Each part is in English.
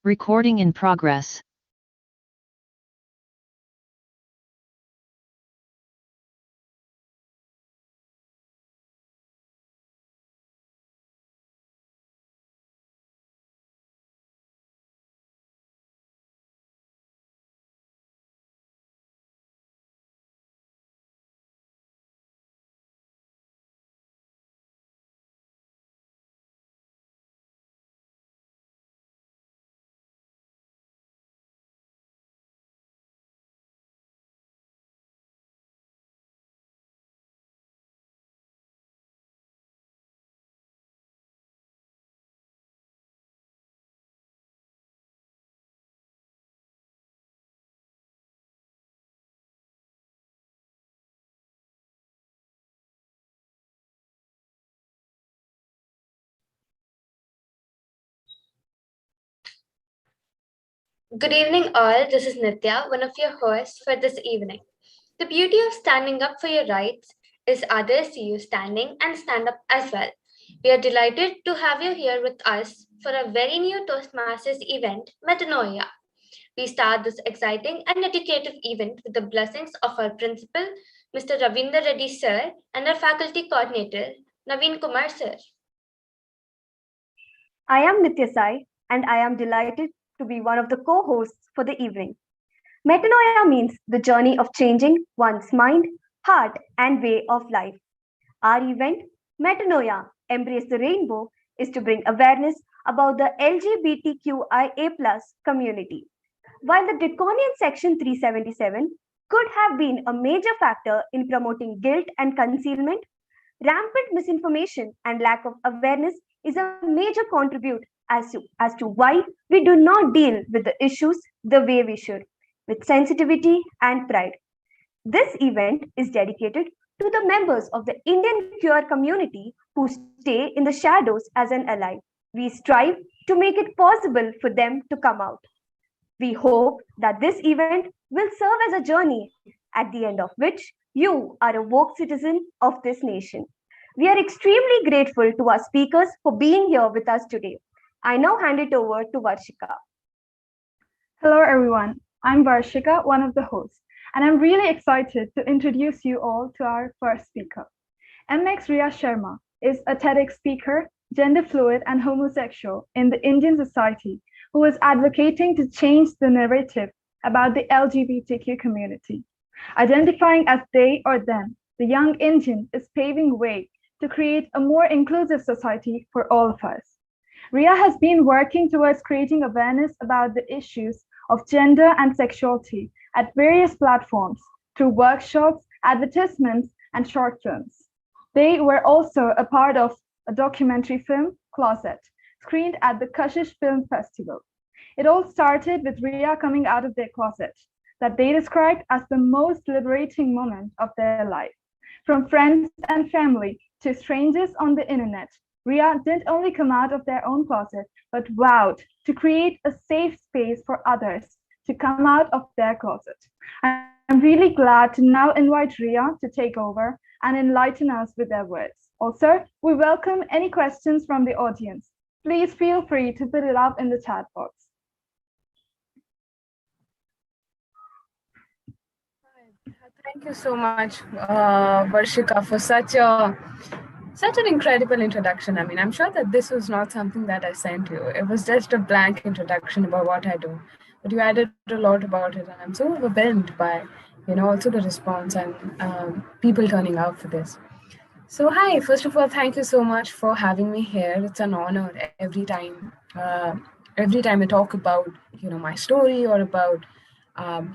Recording in progress. Good evening, all. This is Nitya, one of your hosts for this evening. The beauty of standing up for your rights is others see you standing and stand up as well. We are delighted to have you here with us for a very new Toastmasters event, Metanoia. We start this exciting and educative event with the blessings of our principal, Mr. Ravinder Reddy sir, and our faculty coordinator, Naveen Kumar sir. I am Nitya Sai, and I am delighted to be one of the co-hosts for the evening. Metanoia means the journey of changing one's mind, heart, and way of life. Our event, Metanoia, Embrace the Rainbow, is to bring awareness about the LGBTQIA+ community. While the draconian Section 377 could have been a major factor in promoting guilt and concealment, rampant misinformation and lack of awareness is a major contribute as to why we do not deal with the issues the way we should, with sensitivity and pride. This event is dedicated to the members of the Indian queer community who stay in the shadows as an ally. We strive to make it possible for them to come out. We hope that this event will serve as a journey at the end of which you are a woke citizen of this nation. We are extremely grateful to our speakers for being here with us today. I now hand it over to Varshika. Hello, everyone. I'm Varshika, one of the hosts, and I'm really excited to introduce you all to our first speaker. MX Riya Sharma is a TEDx speaker, gender fluid and homosexual in the Indian society who is advocating to change the narrative about the LGBTQ community. Identifying as they or them, the young Indian is paving way to create a more inclusive society for all of us. Riya has been working towards creating awareness about the issues of gender and sexuality at various platforms through workshops, advertisements, and short films. They were also a part of a documentary film, Closet, screened at the Kashish Film Festival. It all started with Riya coming out of their closet, that they described as the most liberating moment of their life. From friends and family to strangers on the internet, Riya didn't only come out of their own closet, but vowed to create a safe space for others to come out of their closet. I'm really glad to now invite Riya to take over and enlighten us with their words. Also, we welcome any questions from the audience. Please feel free to put it up in the chat box. Thank you so much, Varshika, for such an incredible introduction. I mean, I'm sure that this was not something that I sent you. It was just a blank introduction about what I do. But you added a lot about it, and I'm so overwhelmed by, also the response and people turning out for this. So, hi, first of all, thank you so much for having me here. It's an honor every time I talk about, my story or about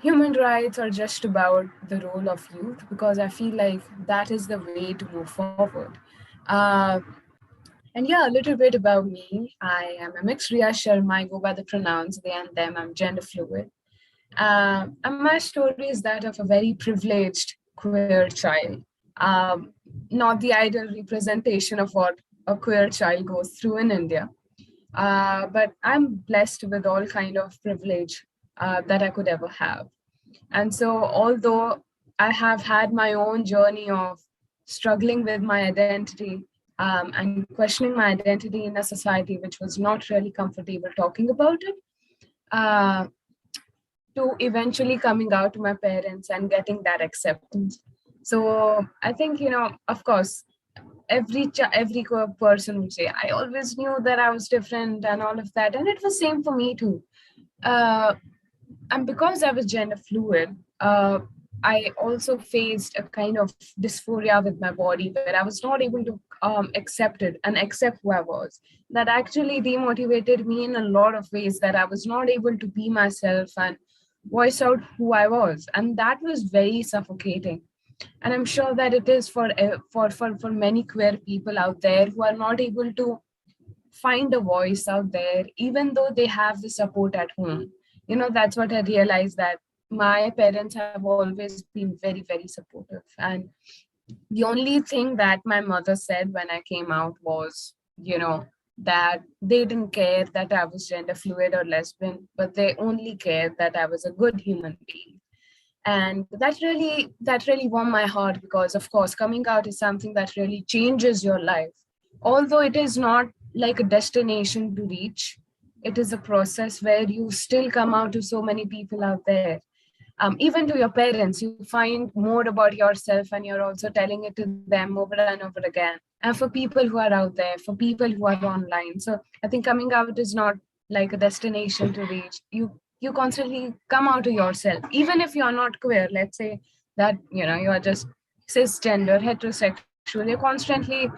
human rights or just about the role of youth, because I feel like that is the way to move forward. And yeah, a little bit about me. I am a mixed Riya Sharma. I go by the pronouns they and them. I'm gender fluid. And my story is that of a very privileged queer child. Not the ideal representation of what a queer child goes through in India. But I'm blessed with all kind of privilege that I could ever have. And so although I have had my own journey of struggling with my identity and questioning my identity in a society which was not really comfortable talking about it, to eventually coming out to my parents and getting that acceptance. So I think, of course, every person would say, I always knew that I was different and all of that, and it was same for me too. Uh, and because I was gender fluid, I also faced a kind of dysphoria with my body where I was not able to accept it and accept who I was. That actually demotivated me in a lot of ways, that I was not able to be myself and voice out who I was. And that was very suffocating. And I'm sure that it is for many queer people out there who are not able to find a voice out there, even though they have the support at home. That's what I realized, that my parents have always been very, very supportive. And the only thing that my mother said when I came out was, that they didn't care that I was gender fluid or lesbian, but they only cared that I was a good human being. And that really warmed my heart, because of course coming out is something that really changes your life. Although it is not like a destination to reach, it is a process where you still come out to so many people out there. Even to your parents, you find more about yourself, and you're also telling it to them over and over again. And for people who are out there, for people who are online, so I think coming out is not like a destination to reach. You constantly come out to yourself, even if you're not queer. Let's say that you are just cisgender heterosexual, you're constantly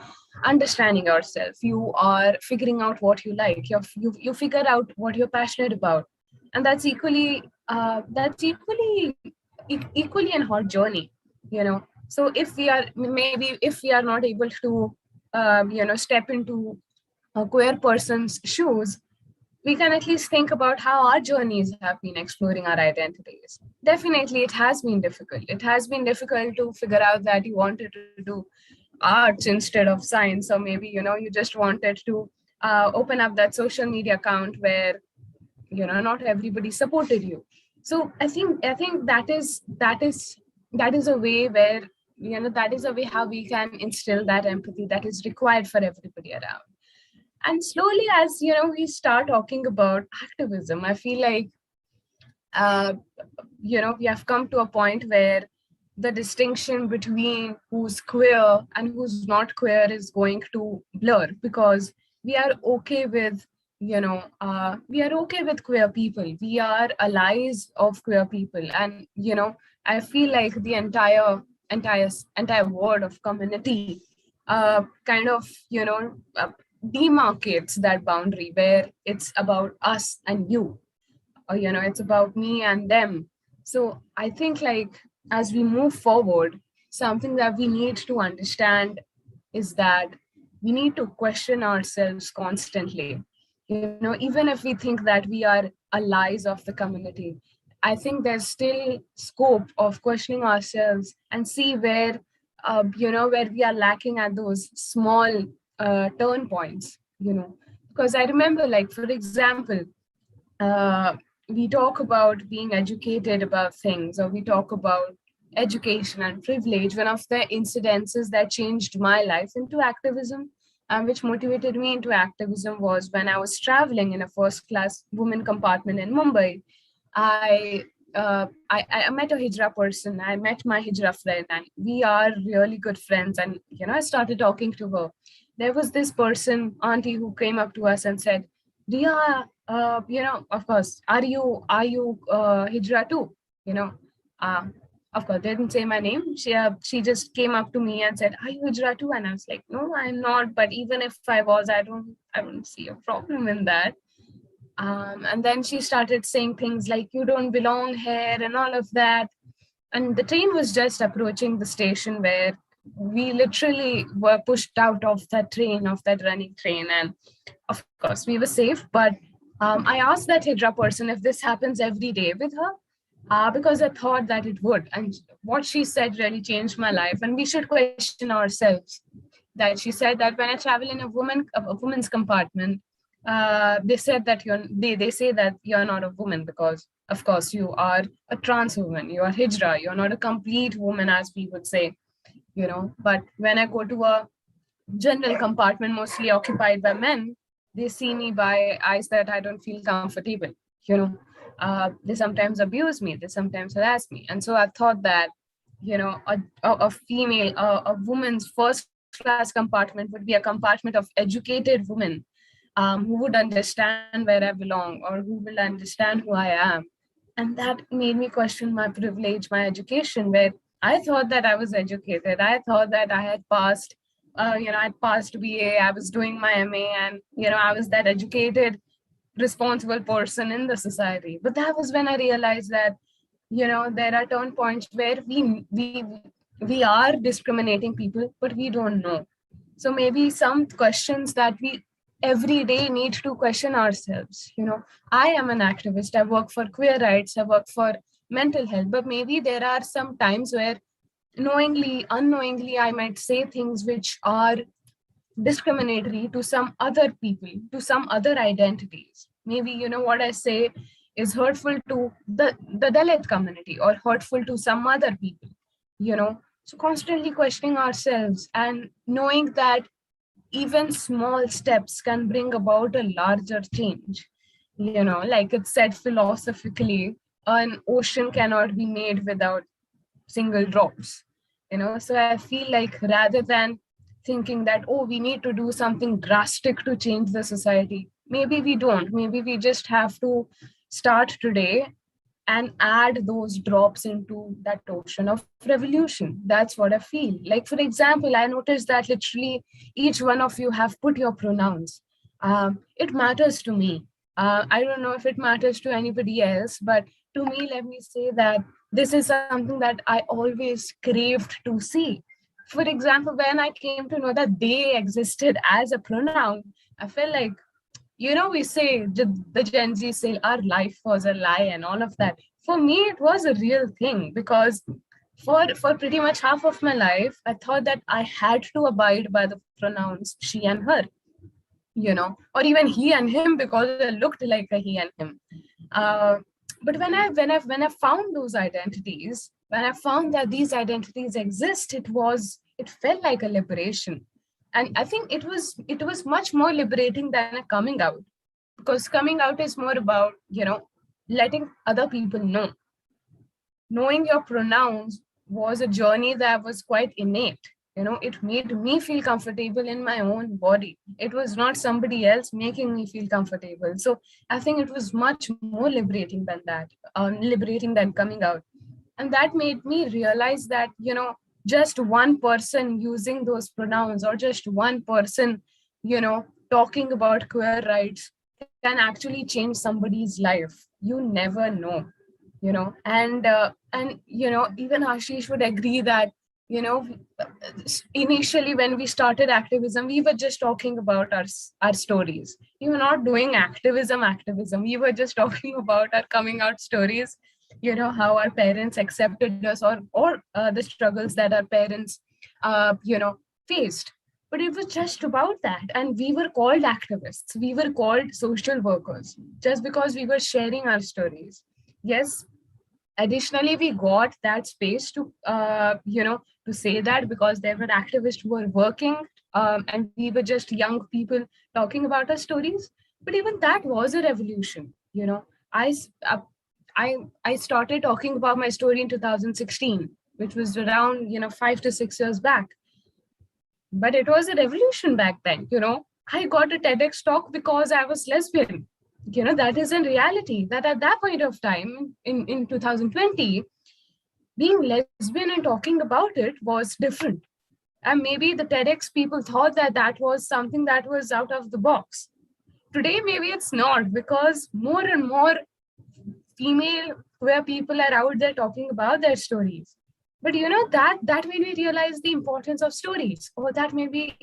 understanding yourself. You are figuring out what you like. You figure out what you're passionate about. And that's equally a hard journey. So if we are not able to step into a queer person's shoes, we can at least think about how our journeys have been exploring our identities. Definitely, it has been difficult. It has been difficult to figure out that you wanted to do arts instead of science, or maybe you just wanted to open up that social media account where not everybody supported you. So I think that is a way where that is a way how we can instill that empathy that is required for everybody around. And slowly, as we start talking about activism, I feel like uh, we have come to a point where the distinction between who's queer and who's not queer is going to blur, because we are okay with we are okay with queer people. We are allies of queer people. And I feel like the entire world of community kind of demarcates that boundary, where it's about us and you, or it's about me and them. So I think, like, as we move forward, something that we need to understand is that we need to question ourselves constantly. Even if we think that we are allies of the community, I think there's still scope of questioning ourselves and see where we are lacking at those small turn points. Because I remember, like, for example, uh, we talk about being educated about things, or we talk about education and privilege. One of the incidences that changed my life into activism, which motivated me into activism, was when I was traveling in a first class women compartment in Mumbai. I met a Hijra person. I met my Hijra friend, and we are really good friends. And I started talking to her. There was this person, auntie, who came up to us and said, "Dia, of course, are you Hijra too?" You know, uh, of course, they didn't say my name. She just came up to me and said, "Are you Hijra too?" And I was like, "No, I'm not. But even if I was, I don't see a problem in that." And then she started saying things like, "You don't belong here," and all of that. And the train was just approaching the station, where we literally were pushed out of that train, of that running train. And of course, we were safe. But I asked that Hijra person if this happens every day with her, because I thought that it would. And what she said really changed my life. And we should question ourselves. That she said that when I travel in a woman's compartment, they said that they say that you're not a woman, because of course you are a trans woman, you are Hijra, you're not a complete woman, as we would say. But when I go to a general compartment mostly occupied by men, they see me by eyes that I don't feel comfortable. They sometimes abuse me, they sometimes harass me. And so I thought that, a female, a woman's first class compartment would be a compartment of educated women, who would understand where I belong, or who will understand who I am. And that made me question my privilege, my education, where I thought that I was educated. I thought that I had passed, I'd passed BA, I was doing my MA, and, I was that educated, responsible person in the society. But that was when I realized that, there are turn points where we are discriminating people, but we don't know. So maybe some questions that we every day need to question ourselves. I am an activist, I work for queer rights, I work for mental health, but maybe there are some times where knowingly, unknowingly, I might say things which are discriminatory to some other people, to some other identities. Maybe, what I say is hurtful to the Dalit community, or hurtful to some other people, So constantly questioning ourselves and knowing that even small steps can bring about a larger change. Like it's said philosophically, an ocean cannot be made without single drops. So I feel like rather than thinking that, oh, we need to do something drastic to change the society, maybe we don't. Maybe we just have to start today and add those drops into that ocean of revolution. That's what I feel. Like, for example, I noticed that literally each one of you have put your pronouns. It matters to me. I don't know if it matters to anybody else, but to me, let me say that this is something that I always craved to see. For example, when I came to know that they existed as a pronoun, I felt like, we say, the Gen Z say our life was a lie and all of that. For me, it was a real thing, because for pretty much half of my life, I thought that I had to abide by the pronouns she and her, or even he and him, because I looked like a he and him. But when I found those identities, when I found that these identities exist, it felt like a liberation. And I think it was much more liberating than a coming out, because coming out is more about, letting other people know. Knowing your pronouns was a journey that was quite innate. It made me feel comfortable in my own body. It was not somebody else making me feel comfortable. So I think it was much more liberating than that, liberating than coming out. And that made me realize that, just one person using those pronouns, or just one person, talking about queer rights, can actually change somebody's life. You never know. And even Ashish would agree that, you know initially when we started activism, we were just talking about our stories. We were not doing activism. We were just talking about our coming out stories, how our parents accepted us, or the struggles that our parents faced. But it was just about that, and we were called activists, we were called social workers, just because we were sharing our stories. Yes, additionally, we got that space to say that, because there were activists who were working, and we were just young people talking about our stories. But even that was a revolution. I s- uh, I started talking about my story in 2016, which was around 5 to 6 years back. But it was a revolution back then. I got a TEDx talk because I was lesbian. That is in reality, that at that point of time in 2020, being lesbian and talking about it was different. And maybe the TEDx people thought that that was something that was out of the box. Today, maybe it's not, because more and more female queer people are out there talking about their stories. But that made me realize the importance of stories, or that made me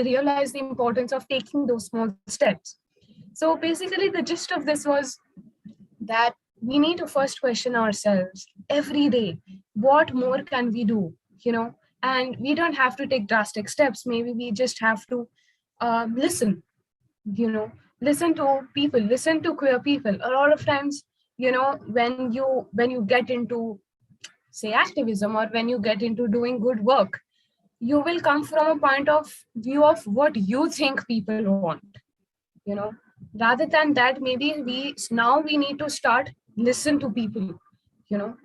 realize the importance of taking those small steps. So basically, the gist of this was that we need to first question ourselves every day, what more can we do? And we don't have to take drastic steps. Maybe we just have to listen. you know Listen to people, listen to queer people. A lot of times, when you get into, say, activism, or when you get into doing good work, you will come from a point of view of what you think people want. you know Rather than that, maybe we need to start listen to people.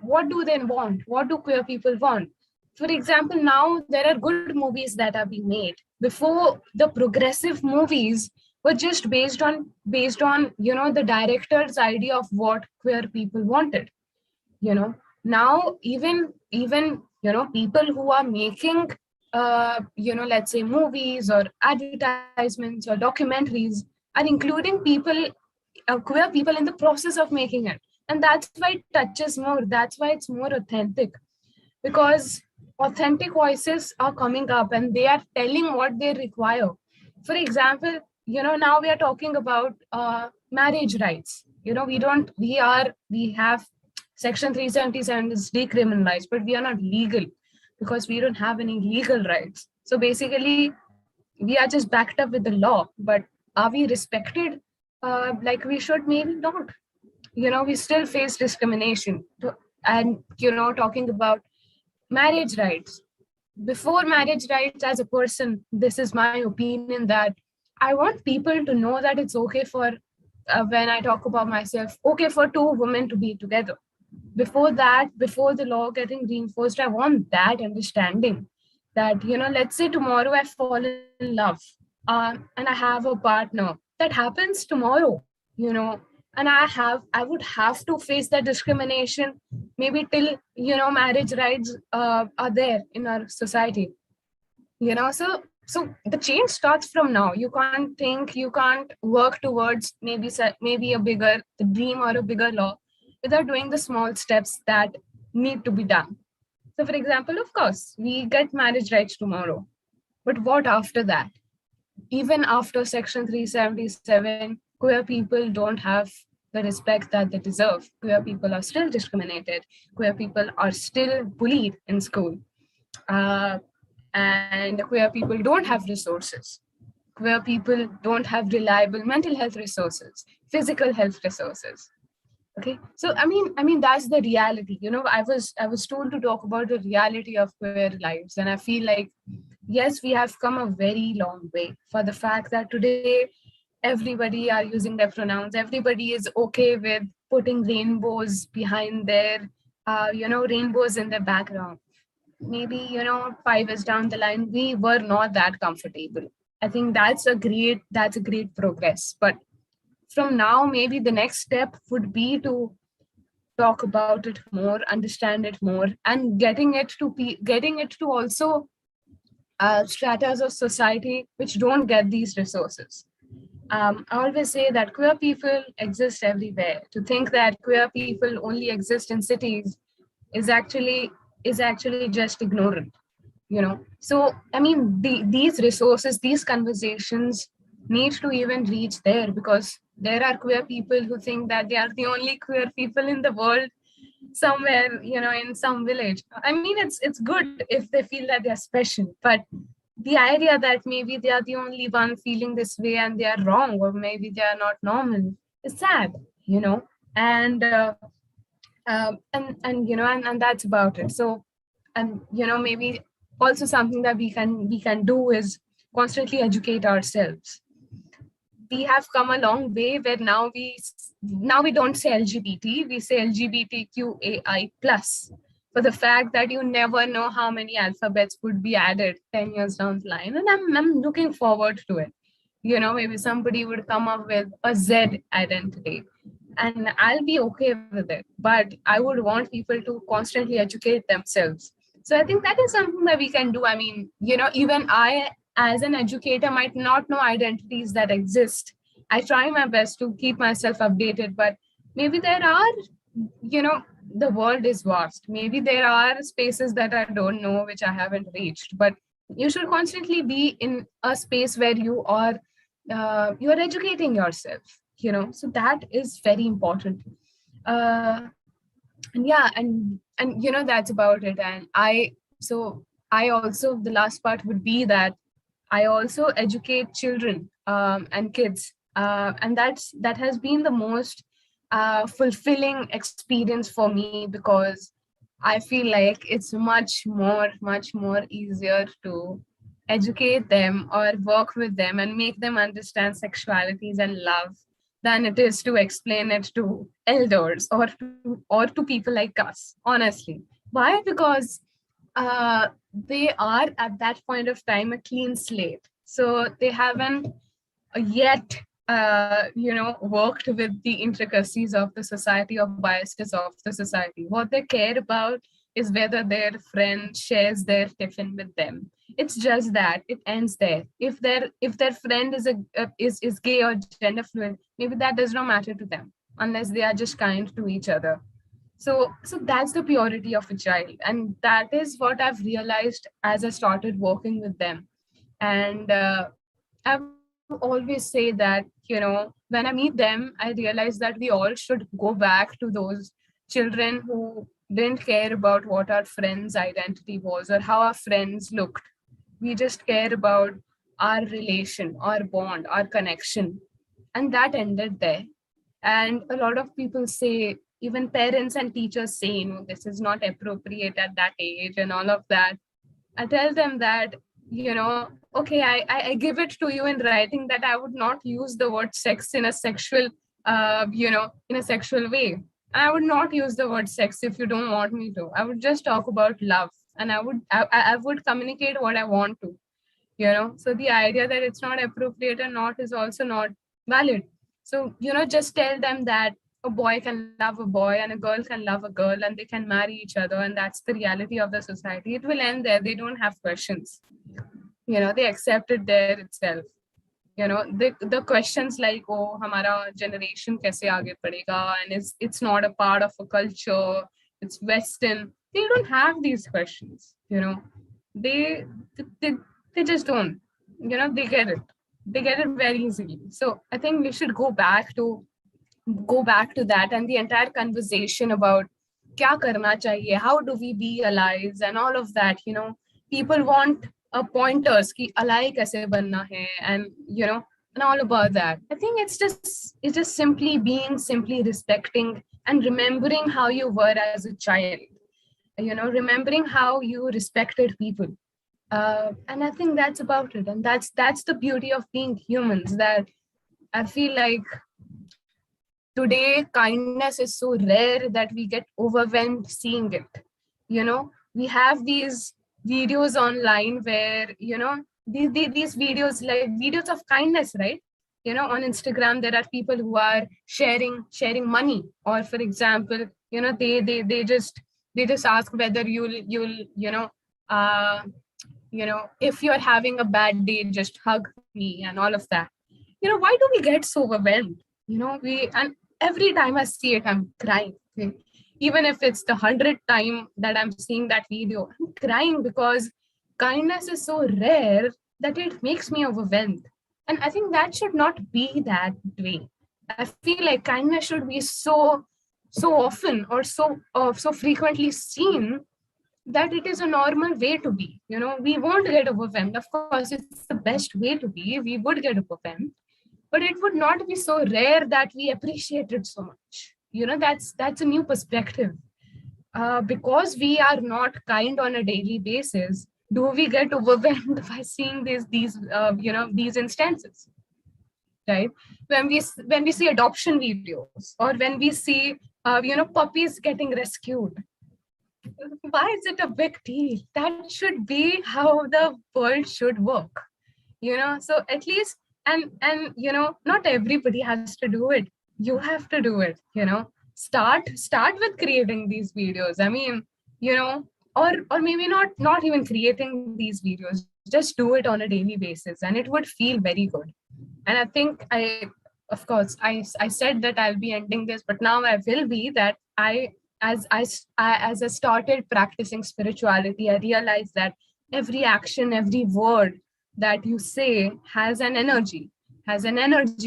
What do they want? What do queer people want? For example, now there are good movies that are being made. Before, the progressive movies were just based on the director's idea of what queer people wanted. you know Now, even people who are making let's say movies or advertisements or documentaries are including queer people in the process of making it. And that's why it touches more, that's why it's more authentic, because authentic voices are coming up and they are telling what they require. For example, now we are talking about marriage rights. We have section 377 is decriminalized, but we are not legal because we don't have any legal rights. So basically, we are just backed up with the law, but are we respected like we should? Maybe not. We still face discrimination. And talking about marriage rights, before marriage rights, as a person, this is my opinion, that I want people to know that it's okay for, when I talk about myself, okay for two women to be together. Before that, before the law getting reinforced, I want that understanding, that let's say tomorrow I fall in love, and I have a partner. That happens tomorrow. you know and I would have to face that discrimination, maybe till marriage rights are there in our society. So the change starts from now. You can't work towards maybe a bigger dream or a bigger law without doing the small steps that need to be done. So for example, of course, we get marriage rights tomorrow, but what after that? Even after section 377, queer people don't have the respect that they deserve. Queer people are still discriminated. Queer people are still bullied in school. uh, and queer people don't have resources. Queer people don't have reliable mental health resources, physical health resources. Okay, so I mean that's the reality. I was told to talk about the reality of queer lives, and I feel like, yes, we have come a very long way, for the fact that today everybody are using their pronouns. Everybody is okay with putting rainbows behind their rainbows in their background. Maybe 5 years down the line, we were not that comfortable. I think that's a great progress. But from now, maybe the next step would be to talk about it more, understand it more, and getting it to also stratas of society which don't get these resources. I always say that queer people exist everywhere. To think that queer people only exist in cities is actually just ignorant. So I mean, these resources, these conversations need to even reach there, because there are queer people who think that they are the only queer people in the world, somewhere in some village. I mean, it's good if they feel that they're special, but the idea that maybe they are the only one feeling this way and they are wrong, or maybe they are not normal, is sad. And and that's about it. So, and maybe also something that we can do is constantly educate ourselves. We have come a long way, where now we don't say LGBT, we say LGBTQAI plus, for the fact that you never know how many alphabets would be added 10 years down the line. And I'm looking forward to it. Maybe somebody would come up with a Z identity, and I'll be okay with it. But I would want people to constantly educate themselves. So I think that is something that we can do. I mean, even I, as an educator, might not know identities that exist. I try my best to keep myself updated, but maybe there are, the world is vast. Maybe there are spaces that I don't know, which I haven't reached. But you should constantly be in a space where you are educating yourself. So that is very important. Uh, and yeah, and that's about it. And I also, the last part would be that I also educate children and kids, and that has been the most fulfilling experience for me, because I feel like it's much more easier to educate them or work with them and make them understand sexualities and love than it is to explain it to elders or to people like us, honestly. Why? Because they are at that point of time a clean slate, so they haven't yet worked with the intricacies of the society or biases of the society. What they care about is whether their friend shares their tiffin with them. It's just that it ends there. If their friend is gay or gender fluid, maybe that does not matter to them unless they are just kind to each other. So that's the purity of a child, and that is what I've realized as I started working with them. And I would always say that, when I meet them, I realize that we all should go back to those children who didn't care about what our friend's identity was or how our friends looked. We just care about our relation, our bond, our connection. And that ended there. And a lot of people say, even parents and teachers say, this is not appropriate at that age and all of that. I tell them that, okay, I give it to you in writing that I would not use the word sex in a sexual, in a sexual way. I would not use the word sex if you don't want me to. I would just talk about love, and I would communicate what I want to, So the idea that it's not appropriate or not is also not valid. So, just tell them that a boy can love a boy and a girl can love a girl and they can marry each other, and that's the reality of the society. It will end there. They don't have questions. They accept it there itself. The questions like, oh, hamara generation kaise aage padega, and it's not a part of a culture, it's Western. They don't have these questions. They they, they just don't. They get it. They get it very easily. So I think we should go back to that, and the entire conversation about kya karna chahiye, how do we be allies and all of that. People want pointers ki ally kaise banna hai, and all about that. I think it's just simply respecting and remembering how you were as a child, remembering how you respected people. And I think that's about it, and that's the beauty of being humans, that I feel like today kindness is so rare that we get overwhelmed seeing it. We have these videos online where, these videos, like videos of kindness, right? On Instagram there are people who are sharing money, or for example, they just ask whether you'll uh if you're having a bad day, just hug me and all of that. Why do we get so overwhelmed? And every time I see it, I'm crying. Okay? Even if it's the 100th time that I'm seeing that video, I'm crying because kindness is so rare that it makes me overwhelmed. And I think that should not be that way. I feel like kindness should be so often or so frequently seen that it is a normal way to be. We won't get overwhelmed. Of course, it's the best way to be. We would get overwhelmed, but it would not be so rare that we appreciate it so much. That's a new perspective. Because we are not kind on a daily basis, do we get overwhelmed by seeing these instances, right? When we see adoption videos, or when we see puppies getting rescued, why is it a big deal? That should be how the world should work. So at least, and not everybody has to do it. You have to do it. Start with creating these videos. I mean, or maybe not even creating these videos, just do it on a daily basis, and it would feel very good. And I think of course, I said that I'll be ending this, but now I will be that as I started practicing spirituality, I realized that every action, every word that you say has an energy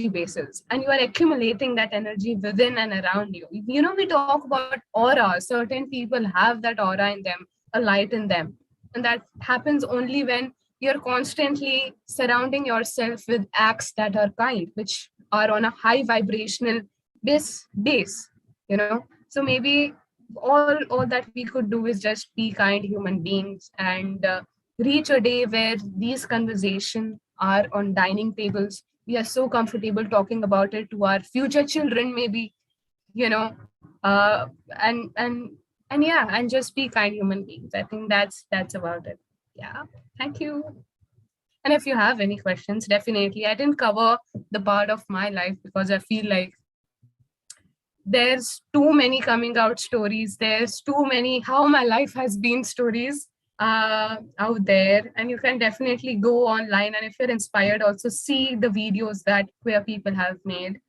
basis, and you are accumulating that energy within and around you. We talk about aura. Certain people have that aura in them, a light in them, and that happens only when you're constantly surrounding yourself with acts that are kind, which are on a high vibrational base. So maybe all that we could do is just be kind human beings, and reach a day where these conversations are on dining tables, we are so comfortable talking about it to our future children, maybe, you know, uh, and and and yeah, and just be kind human beings. I think that's about it. Yeah. Thank you. And if you have any questions, definitely. I didn't cover the part of my life because I feel like there's too many coming out stories. There's too many how my life has been stories out there. And you can definitely go online. And if you're inspired, also see the videos that queer people have made.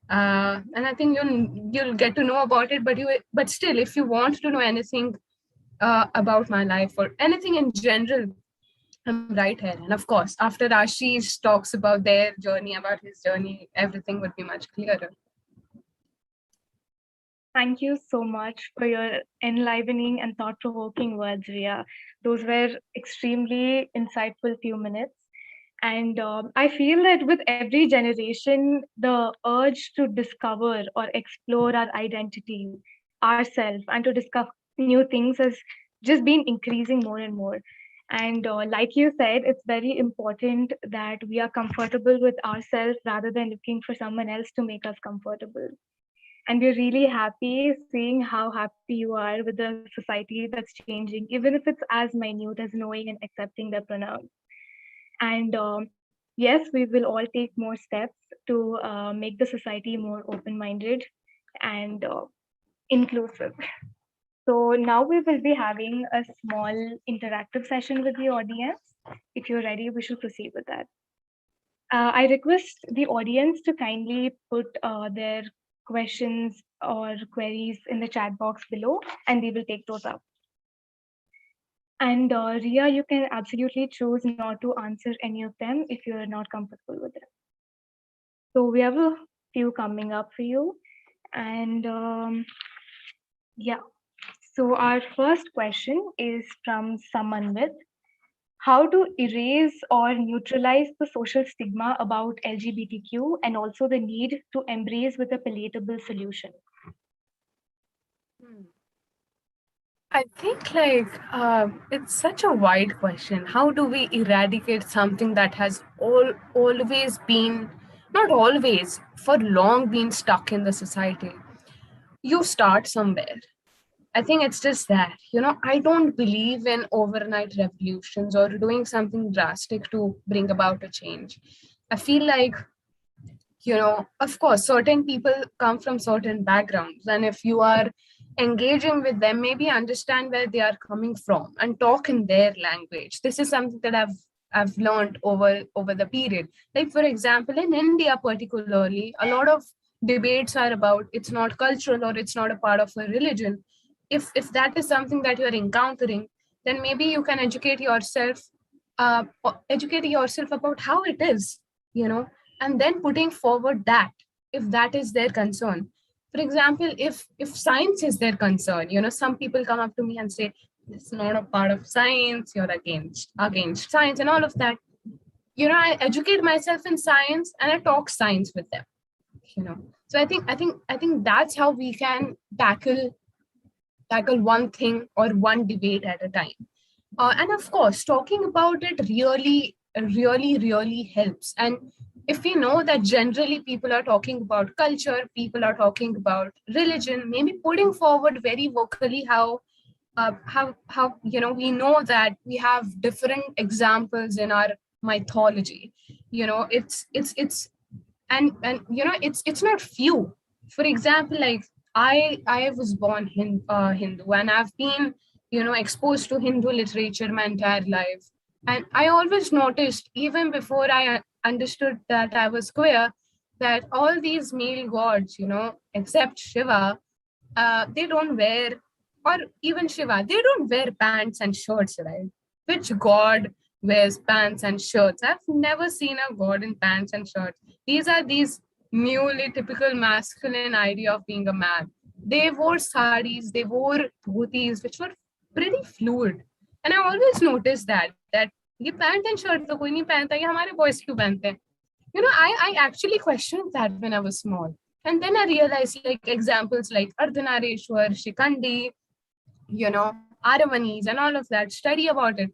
And I think you'll get to know about it. But still, if you want to know anything about my life or anything in general, I'm right here. And of course, after Ashish talks about their journey, about his journey, everything would be much clearer. Thank you so much for your enlivening and thought-provoking words, Ria. Those were extremely insightful few minutes. And I feel that with every generation, the urge to discover or explore our identity, ourselves, and to discover new things has just been increasing more and more. And like you said, it's very important that we are comfortable with ourselves rather than looking for someone else to make us comfortable. And we're really happy seeing how happy you are with the society that's changing, even if it's as minute as knowing and accepting their pronouns. And yes, we will all take more steps to make the society more open-minded and inclusive. So now we will be having a small interactive session with the audience. If you're ready, we should proceed with that. I request the audience to kindly put their questions or queries in the chat box below, and we will take those up. And Ria, you can absolutely choose not to answer any of them if you're not comfortable with it. So we have a few coming up for you. And yeah, so our first question is from someone with how to erase or neutralize the social stigma about LGBTQ and also the need to embrace with a palatable solution. I think it's such a wide question. How do we eradicate something that has always been, not always, for long been stuck in the society? You start somewhere. I think it's just that, I don't believe in overnight revolutions or doing something drastic to bring about a change. I feel like, of course, certain people come from certain backgrounds. And if you are engaging with them, maybe understand where they are coming from and talk in their language. This is something that I've learned over the period. Like, for example, in India particularly, a lot of debates are about it's not cultural or it's not a part of a religion. If that is something that you're encountering, then maybe you can educate yourself about how it is, and then putting forward that, if that is their concern. For example, if science is their concern, some people come up to me and say, it's not a part of science, you're against science and all of that. I educate myself in science and I talk science with them. So I think that's how we can tackle one thing or one debate at a time. And of course, talking about it really helps. And if we know that generally people are talking about culture, people are talking about religion, maybe putting forward very vocally how we know that we have different examples in our mythology. It's it's not few. For example, like I was born Hindu, and I've been exposed to Hindu literature my entire life. And I always noticed, even before I understood that I was queer, that all these male gods, except Shiva, they don't wear, or even Shiva, they don't wear pants and shirts, right? Which god wears pants and shirts? I've never seen a god in pants and shirts. These are these newly typical masculine idea of being a man. They wore saris, they wore dhotis, which were pretty fluid. And I always noticed that ये pant and shirt तो कोई नहीं पहनता, ये हमारे boys क्यों पहनते हैं? I actually questioned that when I was small. And then I realized, like, examples like Ardhanareshwar, Shikandi, Aravanis, and all of that, study about it.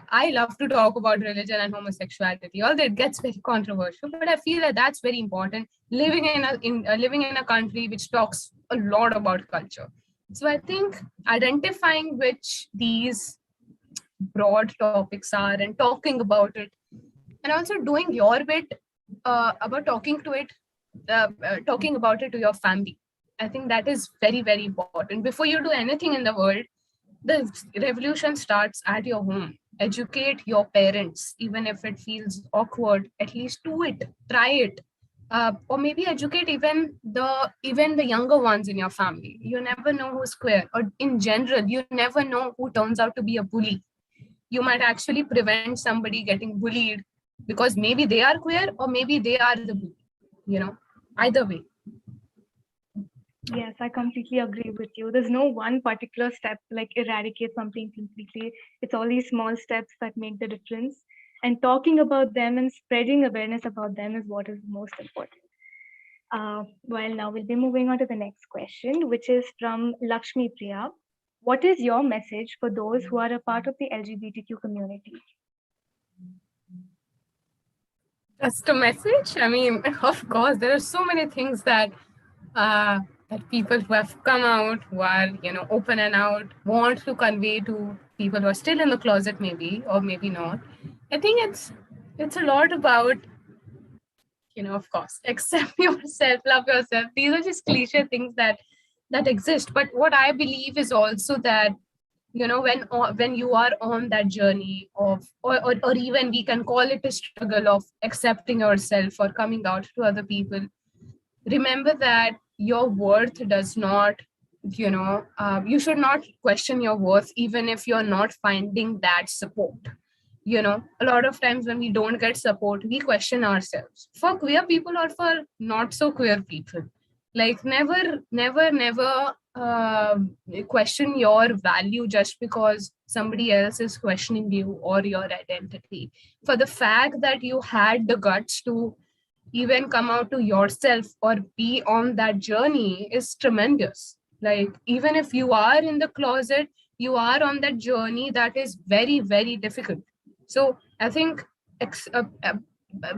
I love to talk about religion and homosexuality, although it gets very controversial, but I feel that that's very important. Living in a country which talks a lot about culture. So I think identifying which these broad topics are and talking about it, and also doing your bit about talking about it to your family. I think that is very, very important. Before you do anything in the world, the revolution starts at your home. Educate your parents, even if it feels awkward. At least do it, try it, or maybe educate even the younger ones in your family. You never know who's queer, or in general, you never know who turns out to be a bully. You might actually prevent somebody getting bullied because maybe they are queer or maybe they are the bully. Either way. Yes, I completely agree with you. There's no one particular step like eradicate something completely. It's all these small steps that make the difference. And talking about them and spreading awareness about them is what is most important. Well, now we'll be moving on to the next question, which is from Lakshmi Priya. What is your message for those who are a part of the LGBTQ community? Just a message. I mean, of course, there are so many things that people who have come out, who are open and out, want to convey to people who are still in the closet, maybe or maybe not. I think it's a lot about of course, accept yourself, love yourself. These are just cliche things that exist. But what I believe is also that when you are on that journey of or even we can call it a struggle of accepting yourself or coming out to other people, remember that your worth does not you should not question your worth even if you're not finding that support. A lot of times when we don't get support, we question ourselves, for queer people or for not so queer people. Like never question your value just because somebody else is questioning you or your identity. For the fact that you had the guts to even come out to yourself or be on that journey is tremendous. Like, even if you are in the closet, you are on that journey that is very, very difficult. So I think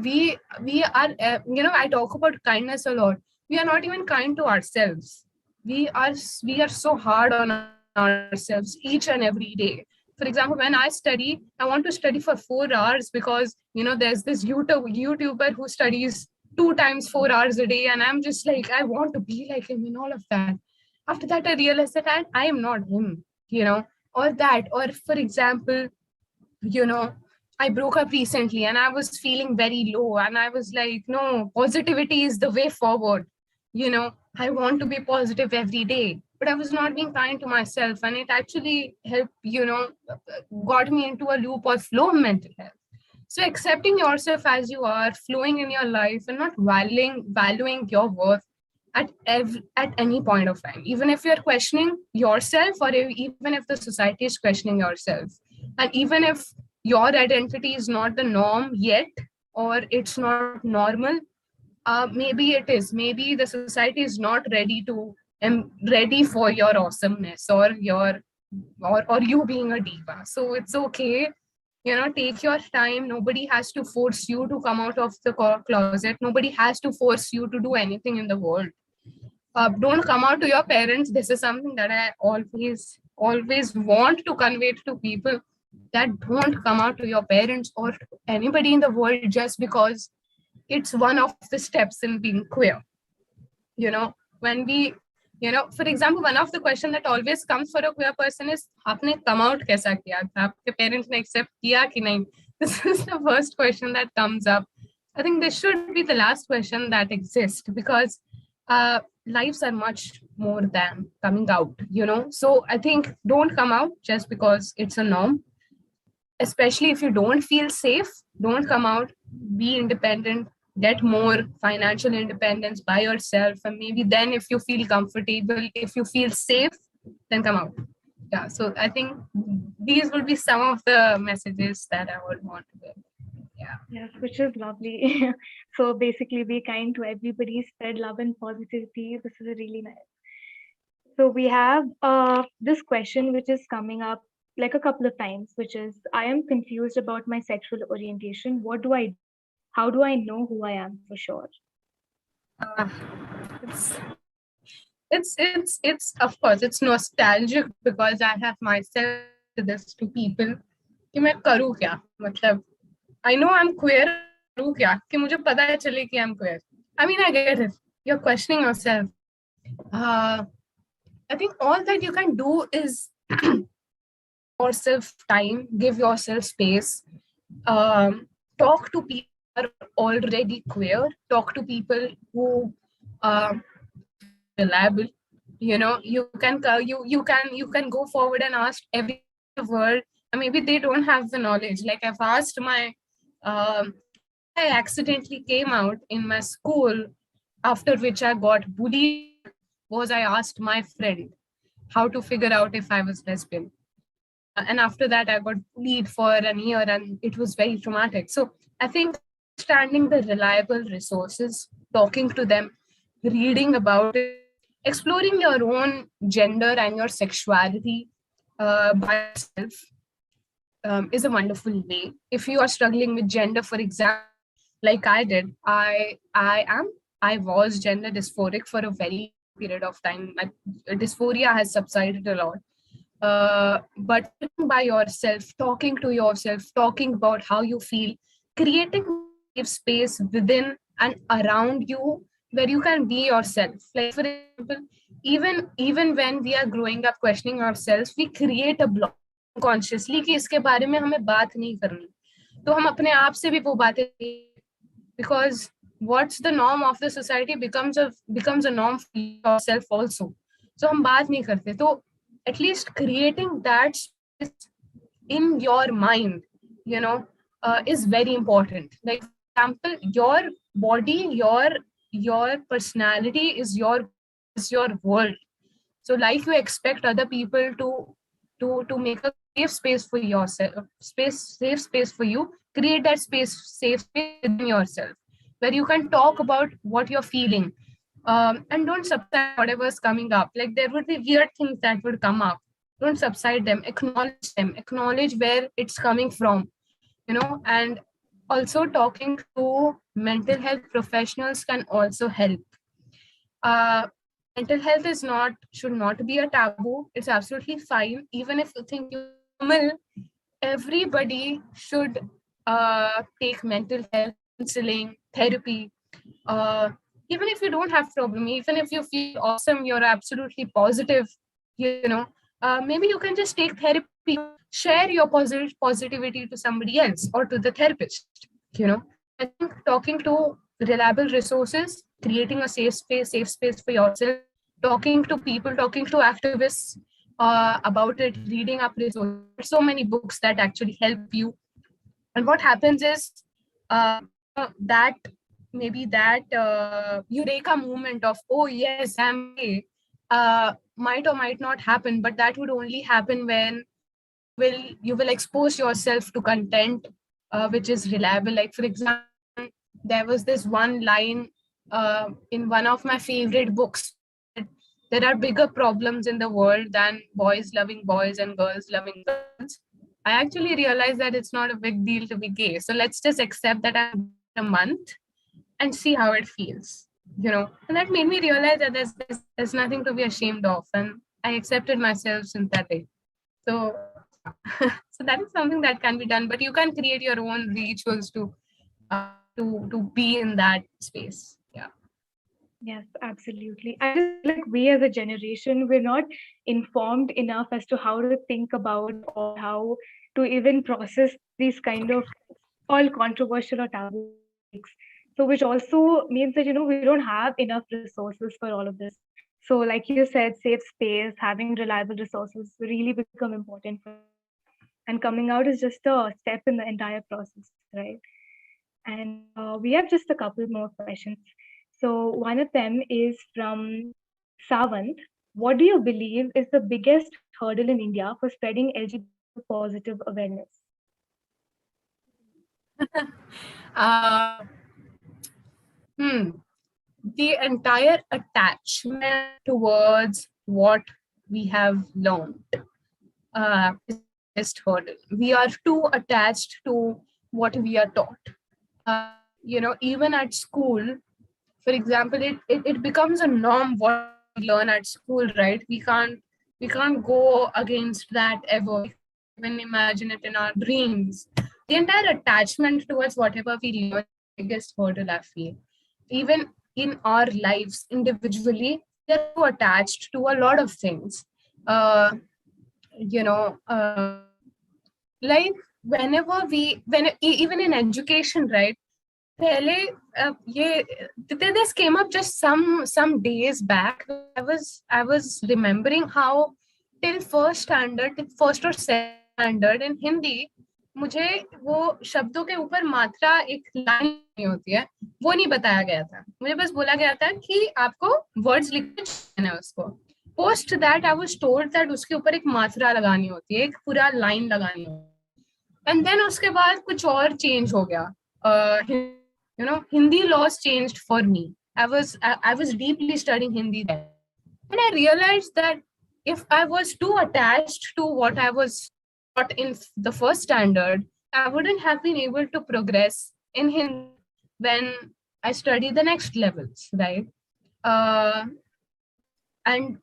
we are I talk about kindness a lot. We are not even kind to ourselves. We are so hard on ourselves each and every day. For example, when I study, I want to study for 4 hours because there's this YouTuber who studies 2 times 4 hours a day, and I'm just like, I want to be like him in all of that. After that, I realized that I am not him, or that. Or for example, you know I broke up recently and I was feeling very low, and I was like, no, positivity is the way forward. I want to be positive every day, but I was not being kind to myself, and it actually helped, got me into a loop of low mental health. So accepting yourself as you are, flowing in your life, and not valuing your worth at any point of time, even if you're questioning yourself, or even if the society is questioning yourself, and even if your identity is not the norm yet, or it's not normal, maybe it is. Maybe the society is not ready for your awesomeness, or you being a diva. So it's okay. Take your time. Nobody has to force you to come out of the closet. Nobody has to force you to do anything in the world. Don't come out to your parents. This is something that I always want to convey to people, that don't come out to your parents or anybody in the world just because it's one of the steps in being queer. When we for example, one of the question that always comes for a queer person is, आपने come out कैसा किया था? आपके parents ने accept किया कि नहीं? This is the first question that comes up. I think this should be the last question that exists, because lives are much more than coming out. So I think don't come out just because it's a norm. Especially if you don't feel safe, don't come out. Be independent, get more financial independence by yourself, and maybe then if you feel comfortable, if you feel safe, then come out. Yeah, so I think these will be some of the messages that I would want to give. Yeah. Yes, which is lovely. So basically, be kind to everybody, spread love and positivity. This is really nice. So we have this question which is coming up like a couple of times, which is I am confused about my sexual orientation. What do I do? How do I know who I am for sure? Uh, it's it's of course it's nostalgic because I have myself said this to people कि मैं करूँ क्या मतलब I know I'm queer करूँ क्या कि मुझे पता चले कि I'm queer. I mean I get it. You're questioning yourself. Uh, I think all that you can do is yourself time, give yourself space, talk to people who are already queer, talk to people who reliable. You know, you can go forward and ask every world, and maybe they don't have the knowledge. Like I've asked my I accidentally came out in my school, after which I got bullied. Was I asked my friend how to figure out if I was lesbian. And after that, I got bullied for an year, and it was very traumatic. So I think understanding the reliable resources, talking to them, reading about it, exploring your own gender and your sexuality by yourself is a wonderful way. If you are struggling with gender, for example, like I did, I was gender dysphoric for a very period of time. My dysphoria has subsided a lot. But sitting by yourself, talking to yourself, talking about how you feel, creating a safe space within and around you where you can be yourself. Like for example, even when we are growing up questioning ourselves, we create a block consciously कि इसके बारे में हमें बात नहीं करनी. तो हम अपने आप से भी वो बातें because what's the norm of the society becomes a norm for yourself also. So हम बात नहीं करते. तो at least creating that space in your mind, is very important. Like for example, your body, your personality is your world. So like you expect other people to make a safe space for yourself, safe space for you, create that safe space within yourself where you can talk about what you're feeling, and don't subside whatever's coming up. Like there would be weird things that would come up. Don't subside them. Acknowledge where it's coming from. And also talking to mental health professionals can also help. Uh, Mental health should not be a taboo. It's absolutely fine. Even if you think you're normal, everybody should take mental health counseling, therapy. Uh, Even if you don't have problem, even if you feel awesome, you're absolutely positive, maybe you can just take therapy, share your positivity to somebody else or to the therapist. I think talking to reliable resources, creating a safe space for yourself, talking to people, talking to activists about it, reading up resources. There's so many books that actually help you. And what happens is that maybe that eureka moment of, oh yes, I'm gay, might or might not happen, but that would only happen when you will expose yourself to content which is reliable. Like for example, there was this one line in one of my favorite books. There are bigger problems in the world than boys loving boys and girls loving girls. I actually realized that it's not a big deal to be gay. So let's just accept that I'm a month and see how it feels. And that made me realize that there's nothing to be ashamed of, and I accepted myself since that day. So so that is something that can be done, but you can create your own rituals to be in that space. Yeah. Yes, absolutely. I just feel like we as a generation, we're not informed enough as to how to think about or how to even process these kind of all controversial or taboo topics. So which also means that, we don't have enough resources for all of this. So like you said, safe space, having reliable resources really become important for us. And coming out is just a step in the entire process, right? And we have just a couple more questions. So one of them is from Savant. What do you believe is the biggest hurdle in India for spreading LGBTQ positive awareness? uh, the entire attachment towards what we have learned is biggest hurdle. We are too attached to what we are taught. Even at school, for example, it becomes a norm what we learn at school, right? We can't go against that ever. We can't even imagine it in our dreams. The entire attachment towards whatever we learn is the biggest hurdle, I feel. Even in our lives individually, we are too attached to a lot of things. Uh, you know, like whenever even in education, right? पहले ये this came up just some days back. I was remembering how till first or second standard in Hindi, मुझे वो शब्दों के ऊपर मात्रा एक line नहीं होती है, वो नहीं बताया गया था. मुझे बस बोला गया था कि आपको वर्ड्स लिखना है उसको. Post that I was told that उसके ऊपर एक मात्रा लगानी होती है, एक पूरा लाइन लगानी होती है. एंड देन उसके बाद कुछ और चेंज हो गया. Hindi laws changed for me. I was deeply studying Hindi then, and I realized that if I was too attached to what I was taught in the first standard, I wouldn't have been able to progress in Hindi when I study the next levels, right? And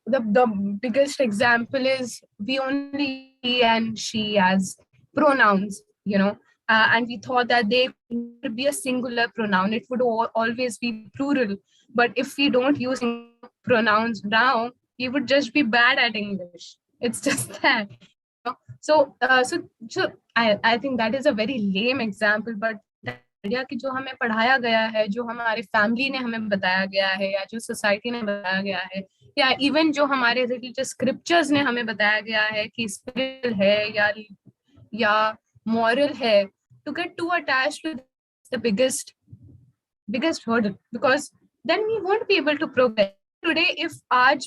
the biggest example is we only he and she as pronouns, and we thought that they would be a singular pronoun. It would always be plural. But if we don't use pronouns now, we would just be bad at English. It's just that. So I think that is a very lame example, but idea कि जो हमें पढ़ाया गया है, जो हमारे family ने हमें बताया गया है, या जो सोसाइटी ने बताया गया है, या इवन जो हमारे रिलीजियस स्क्रिप्चर्स ने हमें बताया गया है कि स्पिरिचुअल है या moral है, to get too attached to the biggest hurdle, because then we won't be able to progress. Today, if I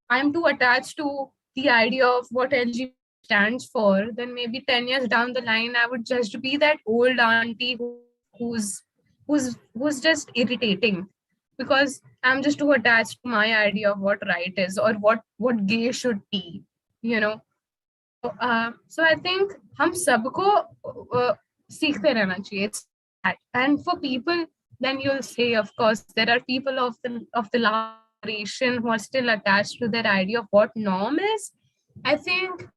am too attached to the idea of what LGBT stands for, then maybe 10 years down the line, I would just be that old auntie who's just irritating, because I'm just too attached to my idea of what right is or what gay should be, So I think हम सबको सीखते रहना चाहिए. It's that. And for people, then you'll say, of course, there are people of the last generation who are still attached to their idea of what norm is. I think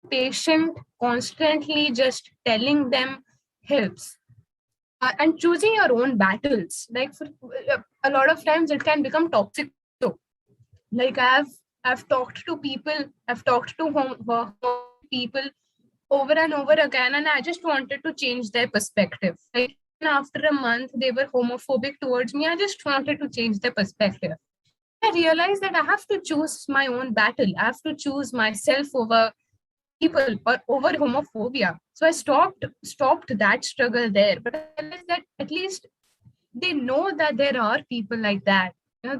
patient, constantly just telling them helps. And choosing your own battles, like for a lot of times it can become toxic. So, like I've talked to people, I've talked to people over and over again, and I just wanted to change their perspective. Like after a month, they were homophobic towards me. I just wanted to change their perspective. I realized that I have to choose my own battle. I have to choose myself over people or over homophobia. So I stopped that struggle there. But I realized that at least they know that there are people like that.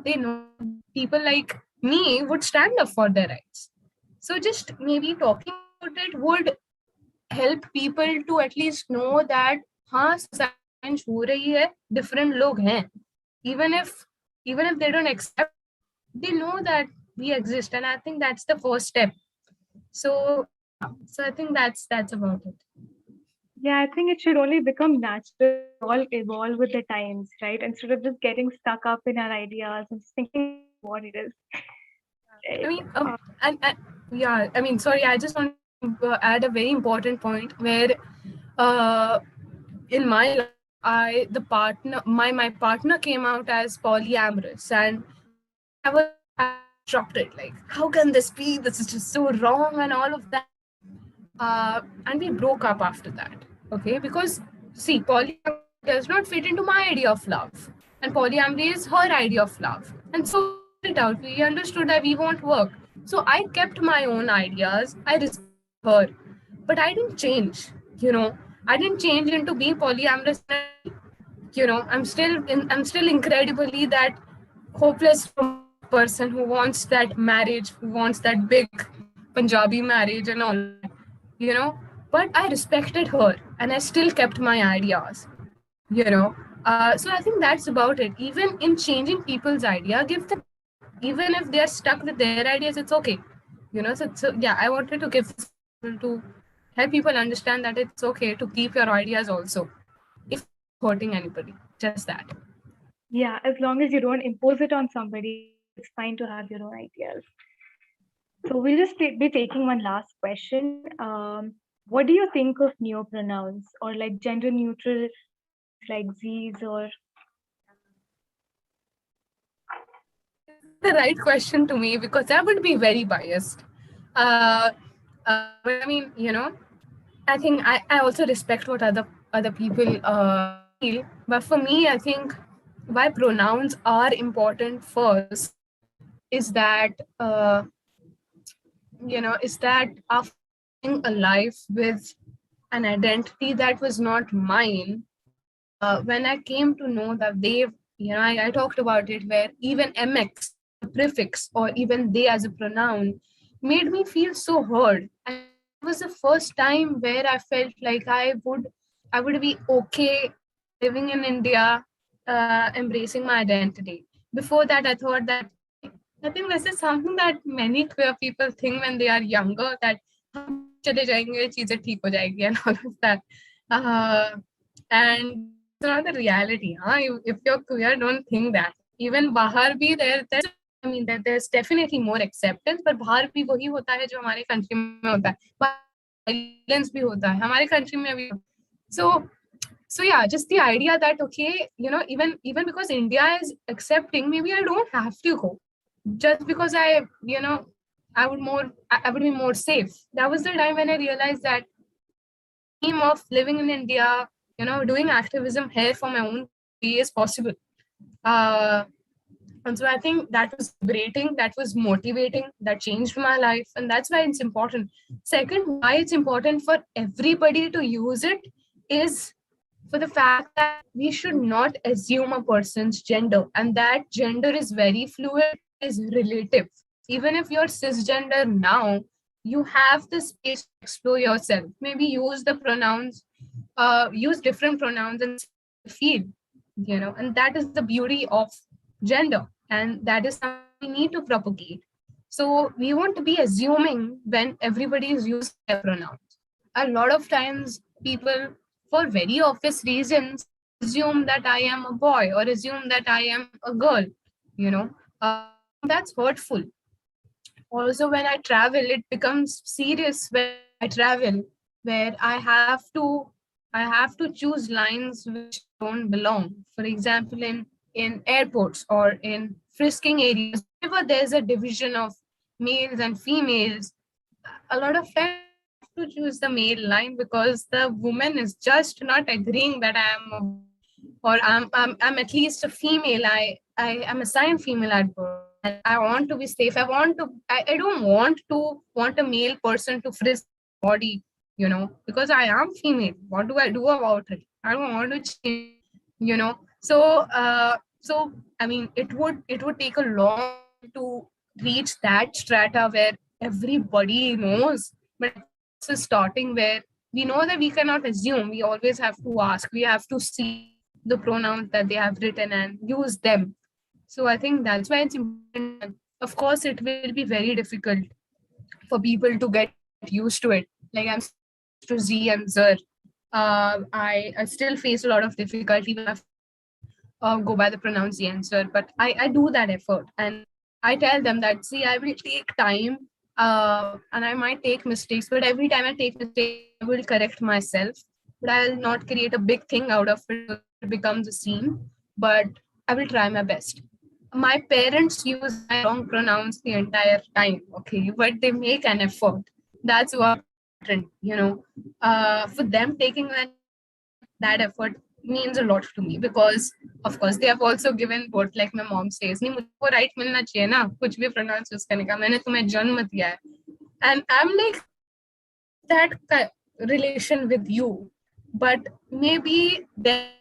They know people like me would stand up for their rights. So just maybe talking about it would help people to at least know that society हो रही है, different लोग हैं. Even if they don't accept, they know that we exist, and I think that's the first step. So I think that's about it. Yeah, I think it should only become natural, all evolve with the times, right? Instead of just getting stuck up in our ideas and just thinking what it is. I mean, sorry, I just want to add a very important point where, in my life, my partner came out as polyamorous, and I was shocked at, like, how can this be? This is just so wrong and all of that. And we broke up after that. Okay, because see, polyamory does not fit into my idea of love, and polyamory is her idea of love, and so it out. We understood that we won't work. So I kept my own ideas. I respect her, but I didn't change. I didn't change into being polyamorous. I'm still incredibly that hopeless person who wants that marriage, who wants that big Punjabi marriage and all that, But I respected her, and I still kept my ideas, So I think that's about it. Even in changing people's idea, give them, even if they're stuck with their ideas, it's okay, So yeah, I wanted to give to help people understand that it's okay to keep your ideas also, if hurting anybody. Just that. Yeah, as long as you don't impose it on somebody, it's fine to have your own ideas. So we'll just be taking one last question. What do you think of neopronouns or like gender neutral like Z's or The right question to me because I would be very biased. But I mean, I think I also respect what other people feel. But for me, I think why pronouns are important first is that is that after living a life with an identity that was not mine, when I came to know that I talked about it where even mx, a prefix, or even they as a pronoun made me feel so heard. And it was the first time where I felt like I would be okay living in India, embracing my identity. Before that, I thought that I think this is something that many queer people think when they are younger that हम चले जाएंगे चीजें ठीक हो जाएगी and all of that. And that's not the reality. Huh? If you're queer, don't think that. Even bahar bhi there's definitely more acceptance, but bahar bhi वही होता है जो हमारे country में होता है. Violence भी होता है हमारे country में भी. So yeah, just the idea that okay, even because India is accepting, maybe I don't have to go just because I would be more safe. That was the time when I realized that dream of living in India, doing activism here for my own country is possible. Uh, and so I think that was liberating, that was motivating, that changed my life, and that's why it's important. Second, why it's important for everybody to use it is for the fact that we should not assume a person's gender, and that gender is very fluid, is relative. Even if you're cisgender now, you have the space to explore yourself. Maybe use the pronouns, use different pronouns and feel, and that is the beauty of gender, and that is something we need to propagate. So we want to be assuming when everybody is using their pronouns. A lot of times people, for very obvious reasons, assume that I am a boy or assume that I am a girl, I think that's hurtful. Also, when I travel, it becomes serious when I travel, where I have to choose lines which don't belong. For example, in airports or in frisking areas, whenever there's a division of males and females, a lot of times I have to choose the male line because the woman is just not agreeing that I am a, or I'm at least a female. I am assigned female at birth. And I want to be safe. I don't want a male person to frisk my body, because I am female. What do I do about it? I don't want to change, So I mean it would take a long time to reach that strata where everybody knows. But this is starting where we know that we cannot assume. We always have to ask. We have to see the pronouns that they have written and use them. So I think that's why it's important. And of course, it will be very difficult for people to get used to it. Like I'm still not used to Z and Zer. I still face a lot of difficulty when I go by the pronouns Z and Zer, but I do that effort and I tell them that see, I will take time and I might take mistakes, but every time I take mistakes, I will correct myself. But I'll not create a big thing out of it so that it becomes a scene. But I will try my best. My parents use my wrong pronouns the entire time, okay, but they make an effort. That's what important, for them taking that effort means a lot to me because of course they have also given birth, like my mom says नहीं मुझको right मिलना चाहिए ना कुछ भी pronounce use करने का मैंने तुम्हें जन्म दिया है. And I'm like, that relation with you, but maybe there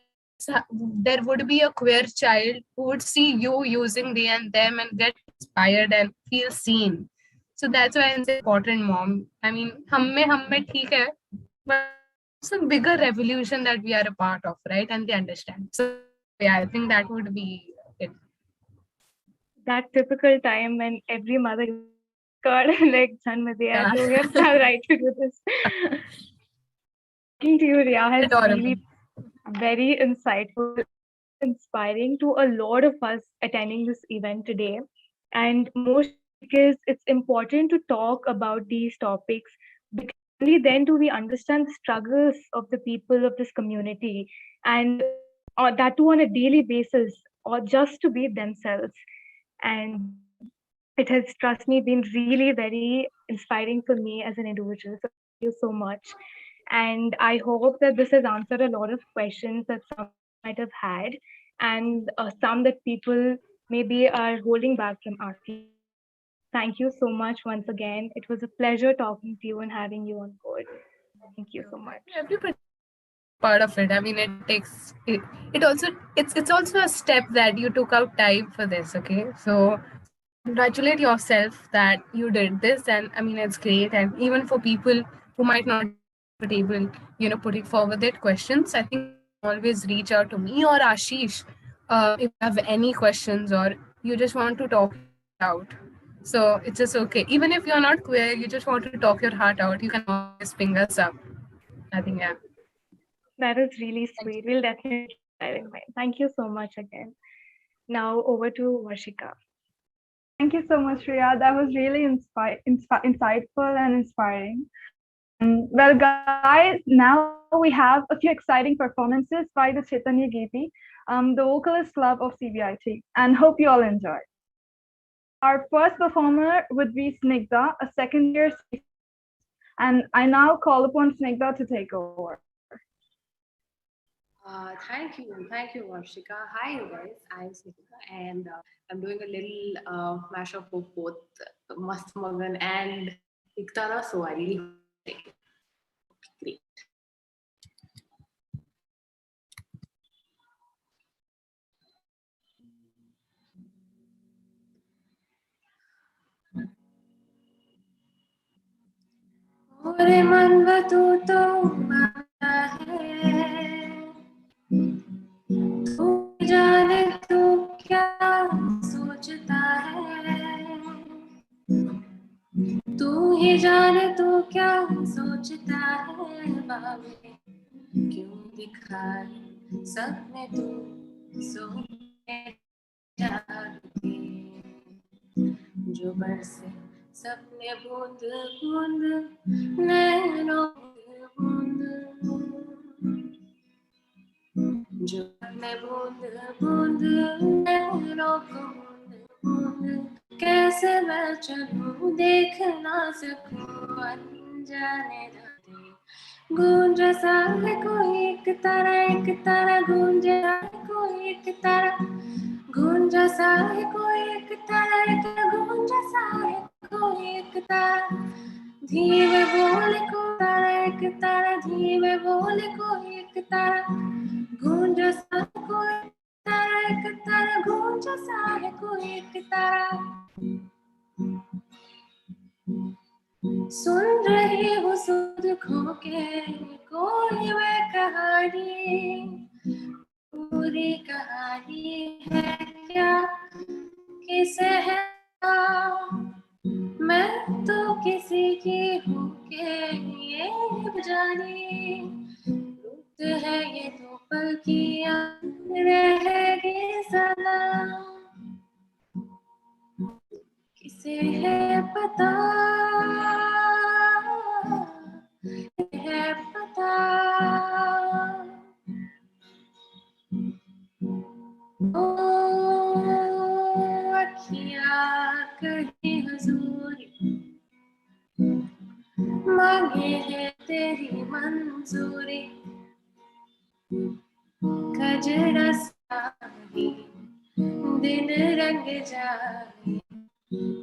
would be a queer child who would see you using they and them and get inspired and feel seen. So that's why it's important, mom. I mean, हम में ठीक है, but it's a bigger revolution that we are a part of, right? And they understand. So yeah, I think that would be it. that typical time when every mother is skirt and legs done with the hair, so we have now right to do this. Talking to you, Ria, has Adorable. really very insightful, inspiring to a lot of us attending this event today. And mostly because it's important to talk about these topics, because only then do we understand the struggles of the people of this community, and that too on a daily basis, or just to be themselves. And it has, trust me, been really very inspiring for me as an individual. So thank you so much. And I hope that this has answered a lot of questions that some people might have had, and some that people maybe are holding back from asking. Thank you so much once again. It was a pleasure talking to you and having you on board. Thank you so much. Everybody part of it. I mean, it takes it. It also it's also a step that you took out time for this. Okay, so congratulate yourself that you did this, and I mean it's great. And even for people who might not be comfortable, putting forward their questions, I think you can always reach out to me or Ashish if you have any questions or you just want to talk your heart out. So it's just okay. Even if you're not queer, you just want to talk your heart out, you can always ping us up. I think yeah. That is really Thank you. sweet. We'll definitely keep that in mind. Thank you so much again. Now over to Varshika. Thank you so much, Riya. That was really insightful and inspiring. Well, guys, now we have a few exciting performances by the Chaitanya Geeti, the vocalist club of CBIT, and hope you all enjoy. Our first performer would be Snigdha, a second year C, and I now call upon Snigdha to take over. Thank you, Varshika. Hi, you guys. I'm Smita, and I'm doing a little mashup of both Mast Magan and Iktara, so I really hope you like it. Great. ओरे मनवा तू तो मांगता है तू जाने तू क्या सोचता है तू ही जाने तू क्या सोचता है बाबे क्यों दिखाए सपने तू सोने जाते जो बरसे सपने बूंद बूंद नैनों बूंद जो मैं बूंद बूंद नैनों बूंद बूंद कैसे मैं चलूं देख ना सकूं अनजाने रातें गूंज सा है कोई एक तारा गूंज सा है कोई एक तारा गूंज सा है कोई एक तारा गूंज सा है कोई एक तारा धीमे बोले को तारा एक तारा धीमे बोले कोई एक तारा गूंज सा है कोई तारा एक तारा गूंज सा है कोई एक तारा सुन रही हूँ सुध खो के कोई मैं कहानी पूरी कहानी है क्या किसे है मैं तो किसी की हूँ के ये जानी रुत है ये तो पल की रहेगी सदा किसे है पता है पता ओ अखियाँ कहीं हजूरी मांगे है तेरी मंजूरी कजरा साही दिन रंग जाए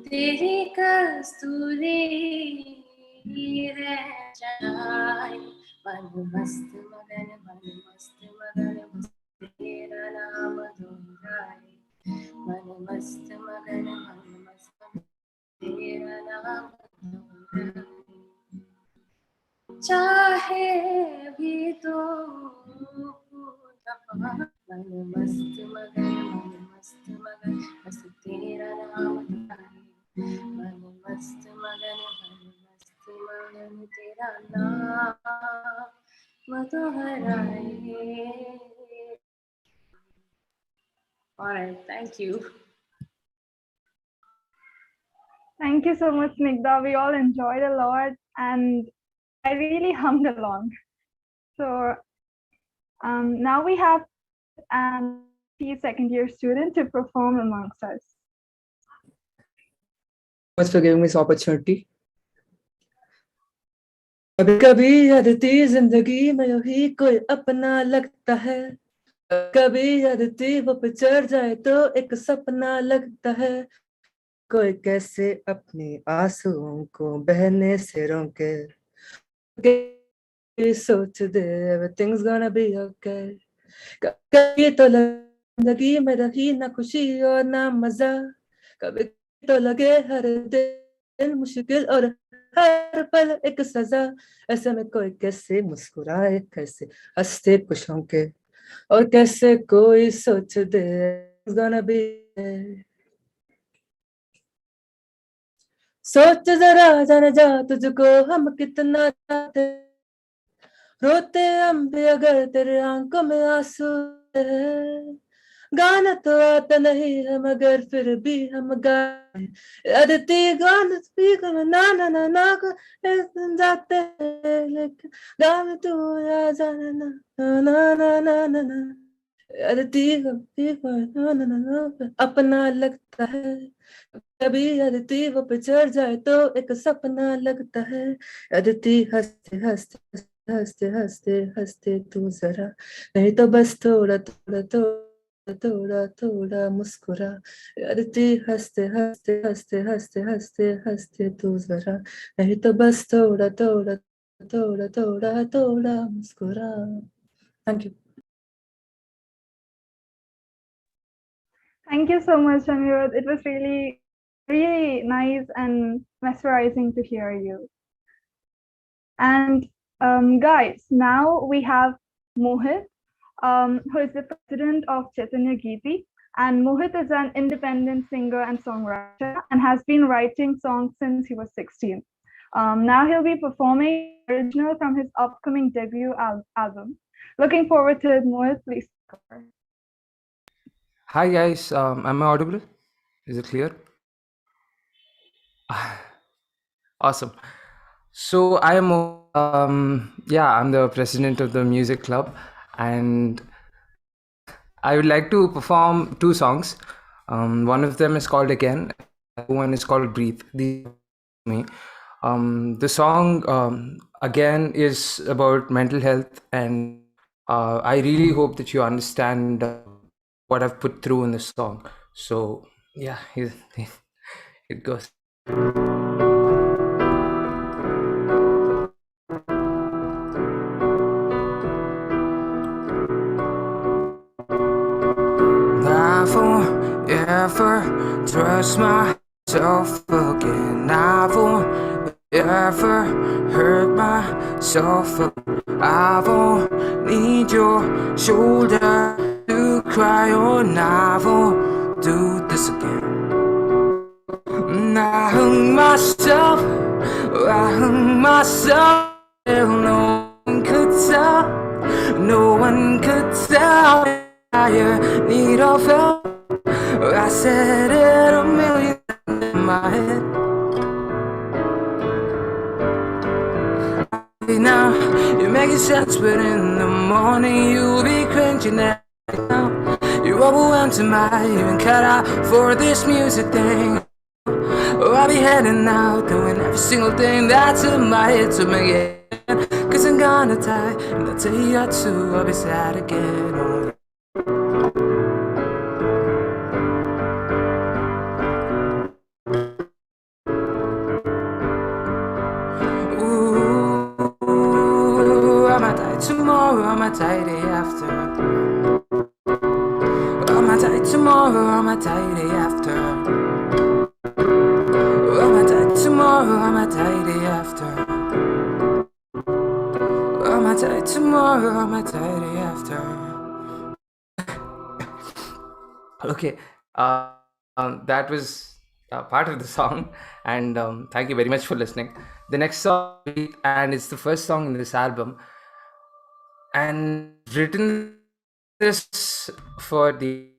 तेरी कस्तूरी रह जाए मन मस्त मगन बस तेरा नाम दोहराए मन मस्त मगन तेरा नाम दोहराए चाहे भी तो मन मस्त मगन बस तेरा नाम दोहराए मन मस्त तेरा नाम दोहराए. All right, thank you. Thank you so much, Snigdha. We all enjoyed a lot, and I really hummed along. So now we have an second year student to perform amongst us. Thanks for giving me this opportunity. कभी कभी अदिति जिंदगी में यूं ही कोई अपना लगता है, कभी अदिति वो पे चढ़ जाए तो एक सपना लगता है, कोई कैसे अपनी आंसुओं को बहने से रोके, सोच दे everything's gonna be okay. कभी तो जिंदगी में रही ना खुशी और ना मजा, कभी तो लगे हर दिन मुश्किल और हर पल एक सजा, ऐसे में कोई कैसे मुस्कुराए, कैसे हंसते खुश होके, और कैसे कोई सोच दे it's gonna be. सोच जरा जाने जा तुझको हम कितना चाहते, रोते हम भी अगर तेरे आंखों में आंसू है, गाना तो आता नहीं है मगर फिर भी हम गाए, अदिति गाना भी ना ना ना ना जाते हैं, लेकिन गाना तो आ जाना ना ना ना ना ना ना, अदिति ना ना ना अपना लगता है, कभी अदिति वो पे चढ़ जाए तो एक सपना लगता है, अदिति हंसते हंसते हंसते हंसते हंसते तू जरा, नहीं तो बस थोड़ा थोड़ा थोड़ा थोड़ा थोड़ा मुस्कुरा, अदिति हंसते हंसते हंसते हंसते हंसते हंसते तू जरा, नहीं तो बस थोड़ा थोड़ा थोड़ा थोड़ा थोड़ा मुस्कुरा. Thank you. Thank you so much, Anirudh. It was really, really nice and mesmerizing to hear you. And guys, now we have Mohit, who is the president of Chaitanya Geeti. And Mohit is an independent singer and songwriter and has been writing songs since he was 16. Now he'll be performing original from his upcoming debut album. Looking forward to it, Mohit. Please cover. Hi guys, am I audible? Is it clear? Awesome. So I'm the president of the music club, and I would like to perform two songs. One of them is called Again, one is called Breathe. These are me. The song Again is about mental health, and I really hope that you understand what I've put through in the song. So yeah, it goes. I won't ever trust myself again. I won't ever hurt myself again. I won't need your shoulder to cry on. I won't do this again. I hung myself, no one could tell, no one could tell I need of help. I said it a million times in my head. Now you're making sense, but in the morning you'll be cringing at me now. You're overwhelmed to my even cut out for this music thing. Oh, I'll be heading out, doing every single thing that's in my head to make it. Cause I'm gonna die, and I'll tell you too, I'll be sad again. Oh. Ooh, I might die tomorrow, I might die day after. I might die tomorrow, I might die day after. I might die tomorrow, I might die day after. I might die tomorrow, I might die day after. Okay, that was part of the song, and thank you very much for listening. the next song, and it's the first song in this album. And written this for the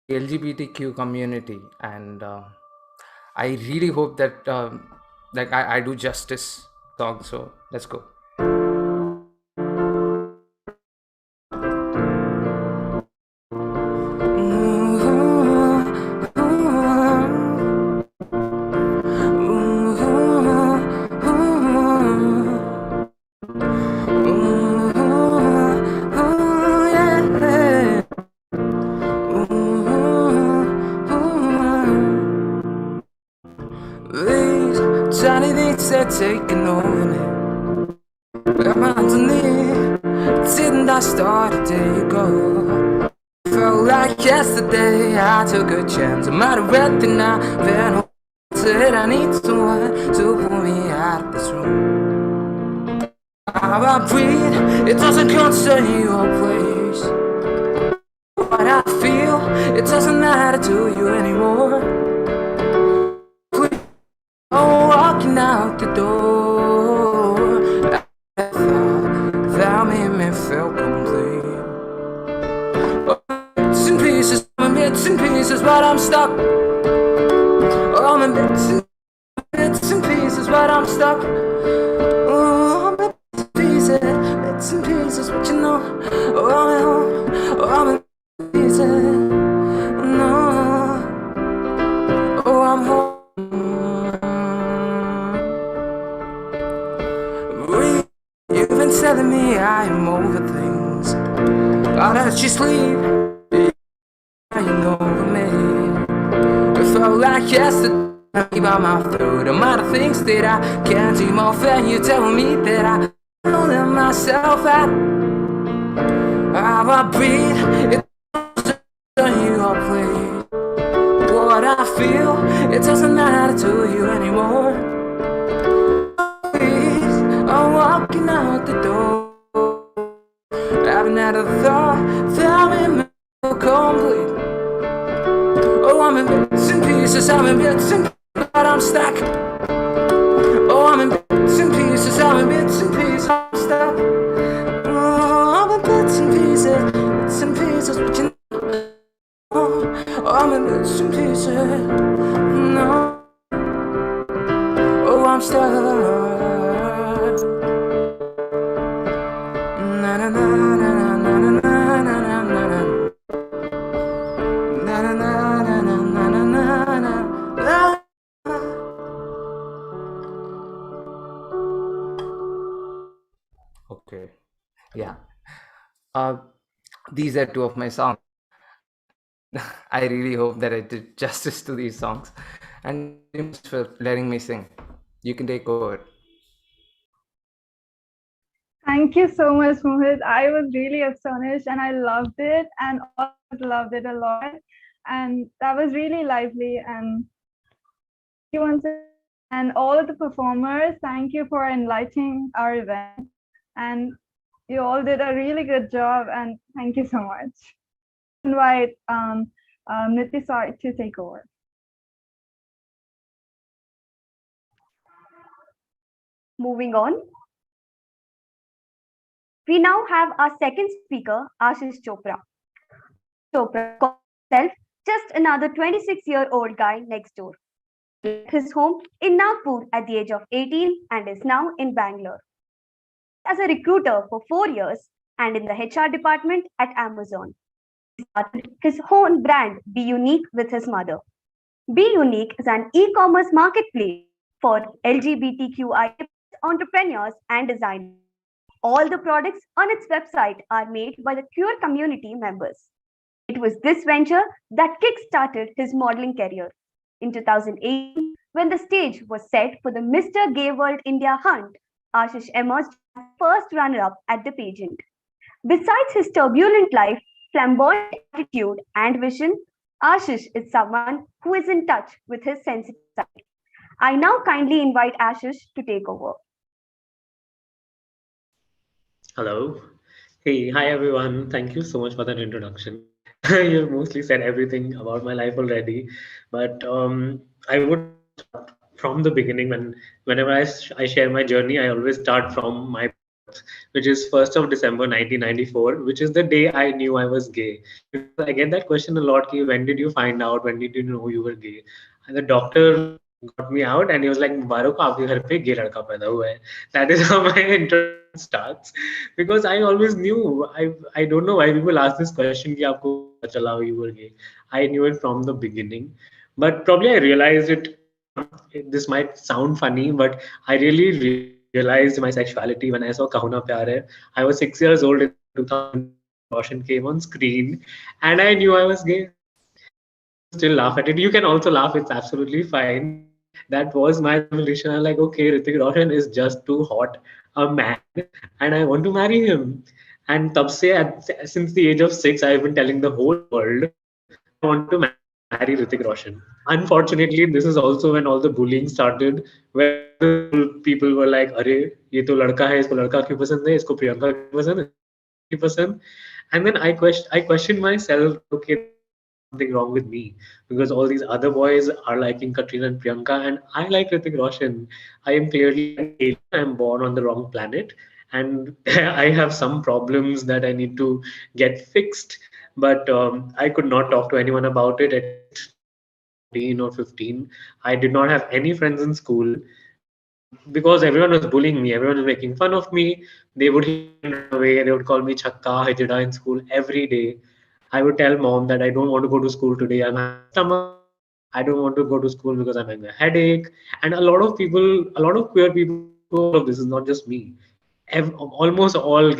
LGBTQ community, and I really hope that like I do justice song. So let's go. These tiny things are taking over me. I'm underneath. Didn't I start a day ago? Felt like yesterday I took a chance. I'm out of breath and I've been said I need someone to pull me out of this room. How I breathe, it doesn't concern your place. What I feel, it doesn't matter to you anymore. Please, I'm walking out the door. That made me feel complete. Bits and pieces, I'm in bits and pieces, but I'm stuck. I'm in bits and pieces, but I'm stuck. Oh, I'm in bits and pieces, but you know, oh, I'm at home, oh, I'm in pieces, no, oh, I'm home. You've been telling me I am over things, but as you sleep, lying over me. It felt like yesterday. By my throat, I'm out of things that I can't do more than you tell me that I don't let myself out. How I breathe, it doesn't you all play. What I feel, it doesn't matter to you anymore. Please, I'm walking out the door. Haven't had a thought that made me feel complete. Oh, I'm in bits and pieces, I'm in bits and pieces. But I'm stuck. Oh, I'm in bits and pieces. I'm in bits and pieces. I'm stuck. Oh, I'm in bits and pieces, but you know. Oh, I'm in bits and pieces. No. Oh, I'm stuck. Na na na na na na na na na na. Na na na na na na na na. Okay, yeah. These are two of my songs. I really hope that I did justice to these songs, and thanks for letting me sing. You can take over. Thank you so much, Mohit. I was really astonished and I loved it, and all loved it a lot. And that was really lively. And you want to, and all of the performers, thank you for enlightening our event. And you all did a really good job, and thank you so much. Invite Nitya to take over. Moving on. We now have our second speaker, Ashish Chopra. Chopra calls himself just another 26-year-old guy next door. He left his home in Nagpur at the age of 18 and is now in Bangalore. As a recruiter for 4 years and in the HR department at Amazon. He started his own brand, Be Unique, with his mother. Be Unique is an e-commerce marketplace for LGBTQI entrepreneurs and designers. All the products on its website are made by the queer community members. It was this venture that kick-started his modeling career. In 2018, when the stage was set for the Mr. Gay World India hunt, Ashish emerged as first runner-up at the pageant. Besides his turbulent life, flamboyant attitude, and vision, Ashish is someone who is in touch with his sensitive side. I now kindly invite Ashish to take over. Hello. Hey, hi everyone. Thank you so much for that introduction. You've mostly said everything about my life already, but I would start from the beginning. Whenever I share my journey, I always start from my birth, which is 1st of December 1994, which is the day I knew I was gay. Because I get that question a lot, ki, when did you find out? When did you know you were gay? And the doctor got me out and he was like, Mubarak, aapke ghar pe gay ladka paida hua hai. That is how my introduction starts. Because I always knew, I don't know why people ask this question, ki aapko pata chala you were gay. I knew it from the beginning. But probably I realized it. This might sound funny, but I really realized my sexuality when I saw Kahuna Pyar Hai. I was 6 years old in 2002 when Roshan came on screen, and I knew I was gay. People still laugh at it. You can also laugh; it's absolutely fine. But that was my revelation. I'm like, okay, Hrithik Roshan is just too hot a man, and I want to marry him. And tab se, since the age of 6, I've been telling the whole world that I want to marry Hrithik Roshan. Unfortunately, this is also when all the bullying started, where all the school people were like, "अरे ये तो लड़का है, इसको लड़का क्यों पसंद है, इसको प्रियंका क्यों पसंद है, इसको कारीना क्यों पसंद?" And then I questioned myself, okay, there must be something wrong with me because all these other boys are liking Katrina and Priyanka, and I like Hrithik Roshan. I am clearly an alien. I am born on the wrong planet, and I have some problems that I need to get fixed. But I could not talk to anyone about it, at least till I was 14 or 15. I did not have any friends in school because everyone was bullying me. Everyone was making fun of me. They would hit me and run away. They would call me chakka, hijida in school every day. I would tell mom that I don't want to go to school today. I'm having a stomach ache. I don't want to go to school because I'm having a headache. And a lot of people, a lot of queer people go through all of this. It's not just me. Almost all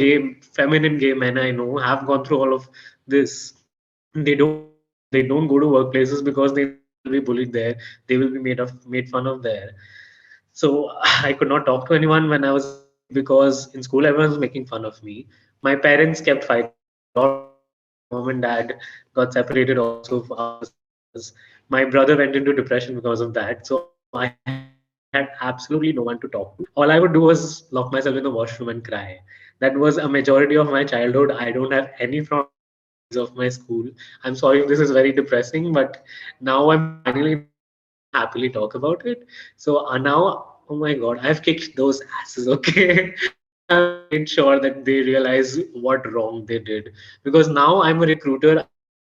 feminine gay men I know have gone through all of this. They don't go to workplaces because they know they will be bullied there. They will be made fun of there. So I could not talk to anyone when I was a kid because in school everyone was making fun of me. My parents kept fighting for a lot of years. My mom and dad got separated also after some years. My brother went into depression because of that. So I had absolutely no one to talk to. All I would do was lock myself in the washroom and cry. That was a majority of my childhood. I don't have any memories of my school. I'm sorry if this is very depressing, but now I'm finally in a place where I can happily talk about it. So now, oh my God, I've kicked those asses, okay? Now I've made sure that they realize what wrong they did. Because now I'm a recruiter,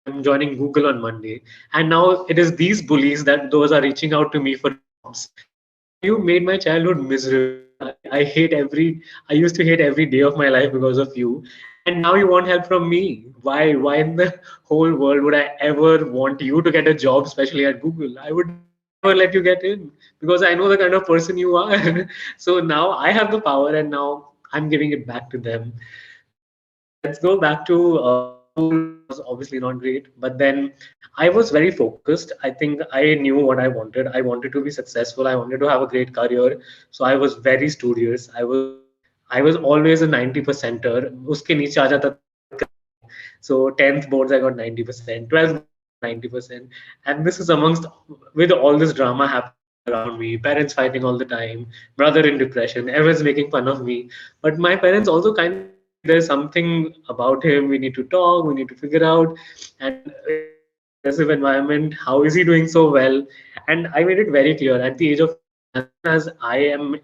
I'm joining Google on Monday. And now it is these bullies that those are reaching out to me for jobs. And now you made my childhood miserable. I used to hate every day of my life because of you. And now you want help from me. Why? Why in the whole world would I ever want you to get a job, especially at Google? I would never let you get in because I know the kind of person you are. So now I have the power and now I'm giving it back to them. So let's go back to school was obviously not great, but then I was very focused. I think I knew what I wanted. I wanted to be successful. I wanted to have a great career. So I was very studious. I was always a 90 percenter. Uske niche aa jata tha to I would cry. So 10th boards I got 90%, 12th boards I got 90%. And this is amongst with all this drama happening all around me, parents fighting all the time, brother in depression, everyone's making fun of me. But my parents also kind of knew like there's something about him, we need to talk, we need to figure out. And in such a depressive environment, how is he doing so well? And I made it very clear at the age of 18, as soon as I am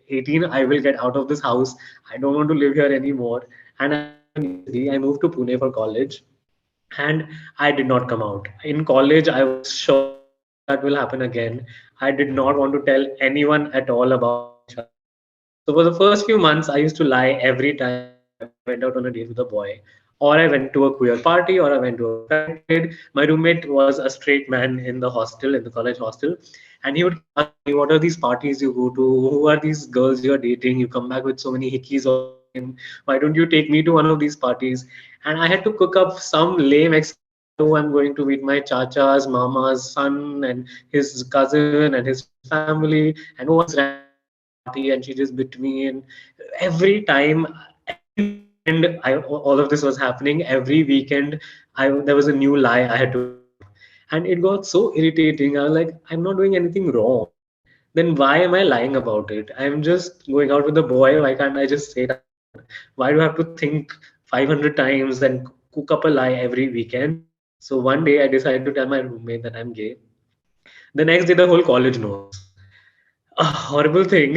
18, I will get out of this house. I don't want to live here anymore. And I moved to New City. I moved to Pune for college, and I did not come out. In college, I was sure that will happen again. I did not want to tell anyone at all about my sexuality. So for the first few months, I used to lie every time I went out on a date with a boy, or I went to a queer party, or I went to a pride parade. My roommate was a straight man in the hostel, in the college hostel, and he would keep asking me, "What are these parties you go to? Who are these girls you're dating? You come back with so many hickeys all the time. Why don't you take me to one of these parties?" And I had to cook up some lame excuse that, oh, I'm going to meet my chacha's mama's son and his cousin and his family, and oh, I just ran into this party and she just bit me. And every time, every weekend, all of this was happening. Every weekend, there was a new lie I had to make up, and it got so irritating. I was like, I'm not doing anything wrong. Then why am I lying about it? I'm just going out with a boy. Why can't I just say it out loud? Why do I have to think 500 times and cook up a lie every weekend? So one day I decided to tell my roommate that I'm gay. The next day, the whole college knows. a horrible thing.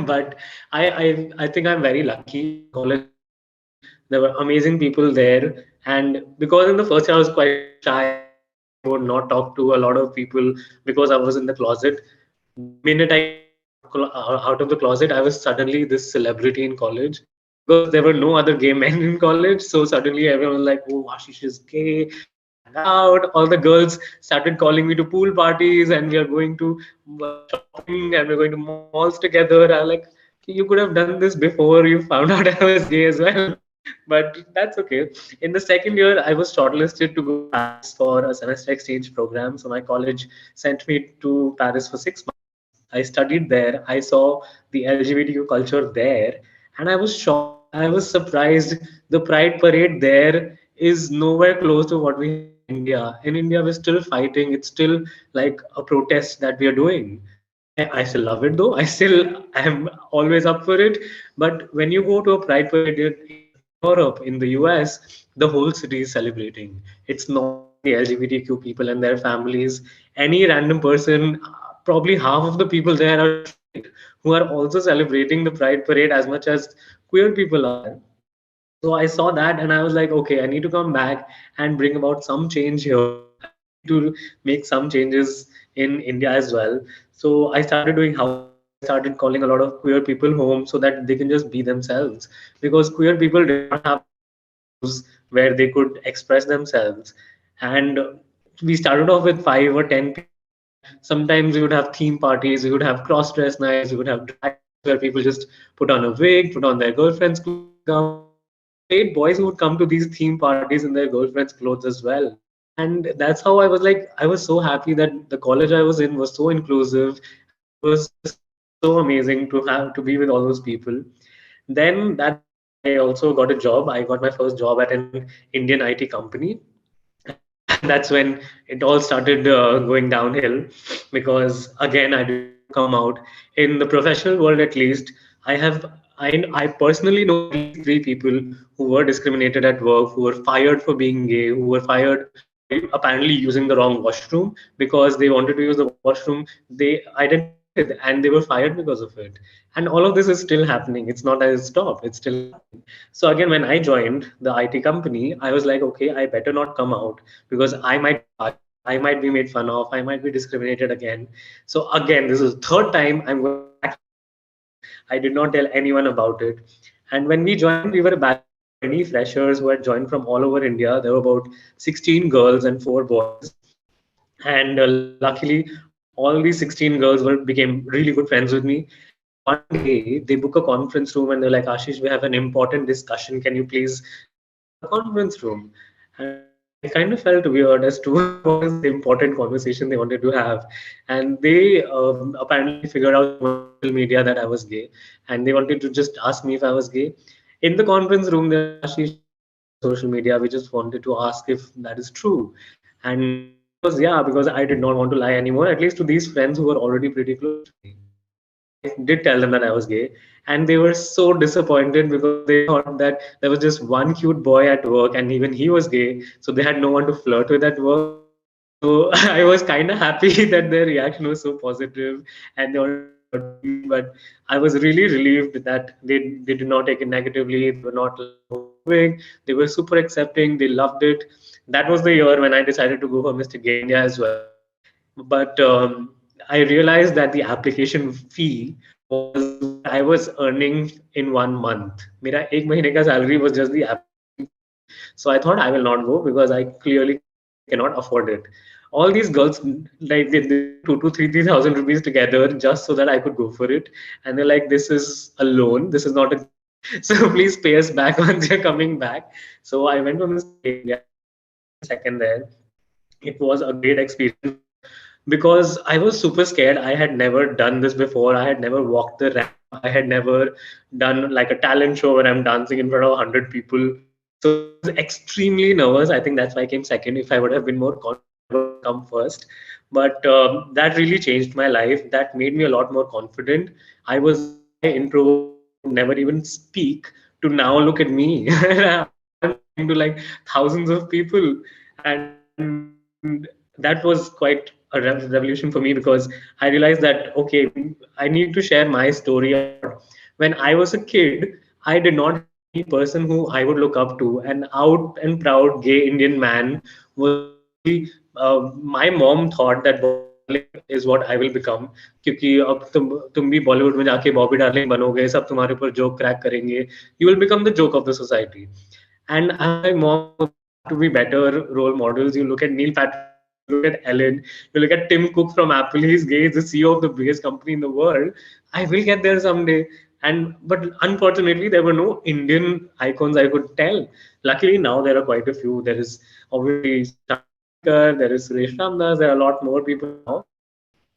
But I think I'm very lucky. My college was amazing. There were amazing people there, and because in the first year I was quite shy, I would not talk to a lot of people because I was in the closet. The minute I came out of the closet, I was suddenly this celebrity in college because there were no other gay men in college. So suddenly everyone was like, "Oh, Ashish is gay. Let's hang out." All the girls started calling me to pool parties, and we are going to shopping, and we're going to malls together. I was like, you could have done this before you found out I was gay as well. But that's okay. In the second year, I was shortlisted to go to Paris for a semester exchange program. So my college sent me to Paris for 6 months. I studied there. I saw the LGBTQ culture there, and I was shocked. I was surprised. The Pride parade there is nowhere close to what we have in India. In India, we're still fighting. It's still like a protest that we are doing. I still love it though. I still am always up for it. But when you go to a Pride parade in Europe, in the US, the whole city is celebrating. It's not just the LGBTQ people and their families. Any random person, probably half of the people there are straight, who are also celebrating the Pride parade as much as queer people are. So I saw that and I was like, okay, I need to come back and bring about some change here. I need to make some changes in India as well. So I started doing housework. I started calling a lot of queer people home so that they can just be themselves. Because queer people did not have any venues where they could express themselves. And we started off with 5 or 10 people. Sometimes we would have theme parties, we would have cross-dress nights, we would have drag nights where people just put on a wig, put on their girlfriend's clothes and come. There were straight boys who would come to these theme parties in their girlfriend's clothes as well. And that's how I was like, I was so happy that the college I was in was so inclusive, and it was just so amazing to have to be with all those people. Then that's when I also got a job. I got my first job at an Indian IT company, and that's when it all started going downhill because again I did not come out. In the professional world at least, I personally know at least 3 people who were discriminated at work, who were fired for being gay, who were fired for apparently using the wrong washroom because they wanted to use the washroom they identified with, and they were fired because of it. And all of this is still happening. It's not that it's stopped, it's still happening. So again, when I joined the IT company, I was like, okay, I better not come out because I might be fired, I might be made fun of, I might be discriminated again. So again, this is the third time I'm going back to keep quiet. I did not tell anyone about it. And when we joined, we were a batch of 20 freshers who had joined from all over India. There were about 16 girls and 4 boys. And luckily, all these 16 girls became really good friends with me. And one day they book a conference room and they're like, Ashish, we have an important discussion. Can you please come to the conference room? And I kind of felt weird as to what is the important conversation they wanted to have. And they apparently figured out through my social media that I was gay. And they wanted to just ask me if I was gay. In the conference room, they're like, Ashish, we saw you on social media. We just wanted to ask if that is true. And my answer was yeah, because I did not want to lie anymore, at least to these friends who were already pretty close to me. So I did tell them that I was gay, and they were so disappointed because they thought that there was just one cute boy at work, and even he was gay, so they had no one to flirt with at work. So I was kind of happy that their reaction was so positive and they wanted to flirt with me. But I was really relieved that they did not take it negatively. They were not like homophobic. They were super accepting. They loved it. That was the year when I decided to go for Mr. Gay India as well. But I realized that the application fee was what I was earning in 1 month. मेरा एक महीने का salary was just the application fee. So I thought I will not go because I clearly cannot afford it. All these girls like they put 2 to 3,000 rupees together just so that I could go for it, and they're like, "This is a loan. This is not a gift. So please pay us back once you're coming back." So I went for Mr. Gay India. I came second there. It was a great experience, but because I was super scared, I had never done this before. I had never walked the ramp. I had never done like a talent show where I'm dancing in front of 100 people. So I was extremely nervous. I think that's why I came second. If I would have been more confident, I would have come first. But that really changed my life. That made me a lot more confident. I was a shy introvert who would never even speak, to now look at me. Now I'm talking to like thousands of people. And that was quite a revolution for me, because I realized that okay, I need to share my story a lot. When I was a kid, I did not have any person who I would look up to. An out and proud gay Indian man was actually, my mom thought that Bobby Darling is what I will become, क्योंकि अब तुम भी बॉलीवुड में जाके Bobby darling बनोगे, सब तुम्हारे ऊपर जोक क्रैक करेंगे, you will become the joke of the society. And I'm like, mom, no, there have to be better role models. You look at Neil Patrick Harris, you look at Ellen, you look at Tim Cook from Apple. He's gay, he's the CEO of the biggest company in the world. I will get there someday. And but unfortunately, there were no Indian icons I could tell. Luckily, now there are quite a few. There is obviously Shah Kar, there is Suresh Ramdas, there are a lot more people now.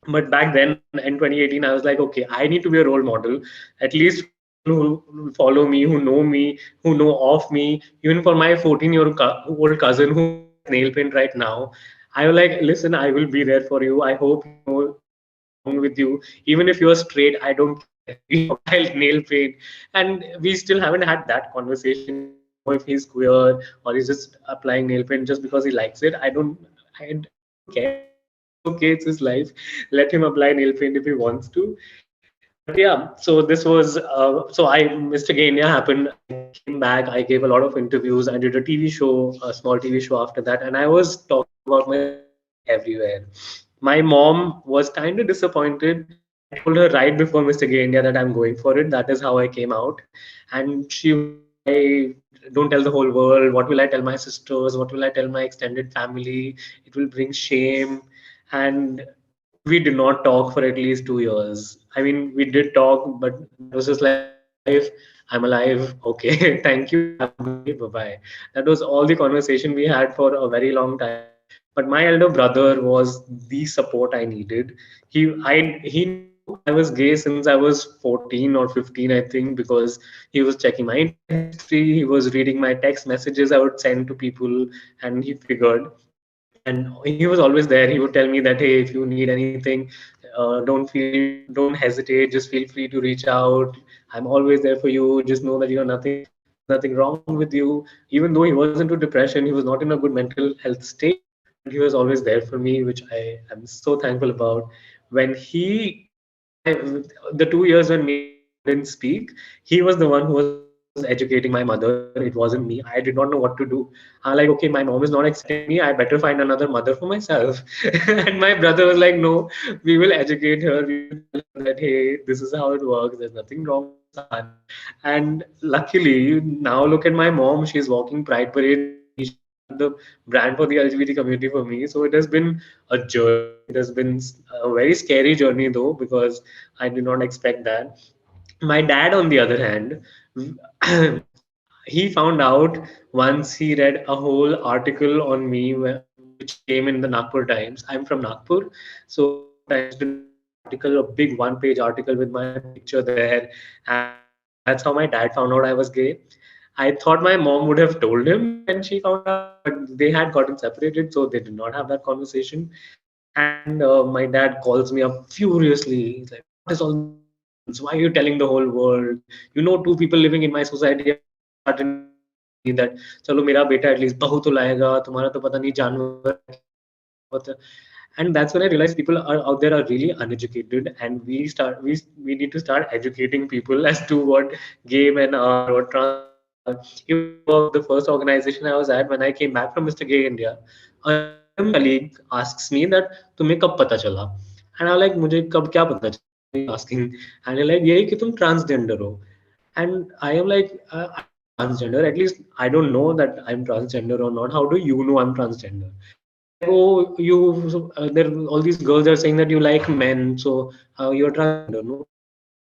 But back then in 2018, I was like, okay, I need to be a role model, at least for people who follow me, who know me, who know of me, even for my 14-year-old cousin who applies nail paint right now. I was like, listen, I will be there for you. I hope you know there's nothing wrong with you. Even if you're straight, I don't care. You apply nail paint. And we still haven't had that conversation. I don't know if he's queer or he's just applying nail paint just because he likes it. I don't care. It's okay. It's his life. Let him apply nail paint if he wants to. But yeah, so this was Mr. Gania happened. I came back. I gave a lot of interviews. I did a TV show, a small TV show after that, and I was talking about my story everywhere. My mom was kind of disappointed. I told her right before Mr. Gay India that I'm going for it. That is how I came out, and she was like, "Why don't tell the whole world? What will I tell my sisters? What will I tell my extended family? It will bring shame." And we did not talk for at least 2 years. I mean, we did talk, but that was just like, "You're alive, I'm alive. Okay, thank you. Have a good day. Bye bye." That was all the conversation we had for a very long time. But my elder brother was the support I needed. He knew I was gay since I was 14 or 15, I think, because he was checking my internet history. He was reading my text messages I would send to people, and he figured. And he was always there. He would tell me that, hey, if you need anything, don't hesitate, just feel free to reach out. I'm always there for you. Just know that there's nothing wrong with you. Even though he was into depression, he was not in a good mental health state, but he was always there for me, which I am so thankful about. When he when I the 2 years when me and my mom didn't speak, he was the one who was educating my mother. It wasn't me. I did not know what to do. I'm like, okay, my mom is not accepting me. I better find another mother for myself. And my brother was like, no, we will educate her. We will tell her that, hey, this is how it works. There's nothing wrong with your son. And luckily, now look at my mom. She's walking pride parades for me. She started the brand for the LGBT community for me. So it has been a journey. It has been a very scary journey, though, because I did not expect that. My dad, on the other hand, he found out once he read a whole article on me which came in the Nagpur Times. I'm from Nagpur, so Nagpur Times did a big article, a big one-page article with my picture there, and that's how my dad found out I was gay. I thought my mom would have told him when she found out, but they had gotten separated, so they did not have that conversation. And my dad calls me up furiously. He's like, "What is all this nonsense? Why are you telling the whole world? You know, two people living in my society have already started encouraging me that, चलो मेरा बेटा at least बहू तो लाएगा, तुम्हारा तो पता नहीं जानवर है, क्या होता है, क्या होता है." And that's when I realized people are out there are really uneducated, and we need to start educating people as to what gay men are, what trans people are. Even at work, the first organization I was at when I came back from Mr. Gay India, a random colleague asks me that तुम्हें कब पता चला? And I'm like, मुझे कब क्या पता चला? Why are you asking? And they're like, यही कि तुम transgender हो. And I am like, I'm not transgender. At least I don't know that I'm transgender or not. How do you know I'm transgender? They're like, oh, there all these girls are saying that you like men, so you're transgender, no?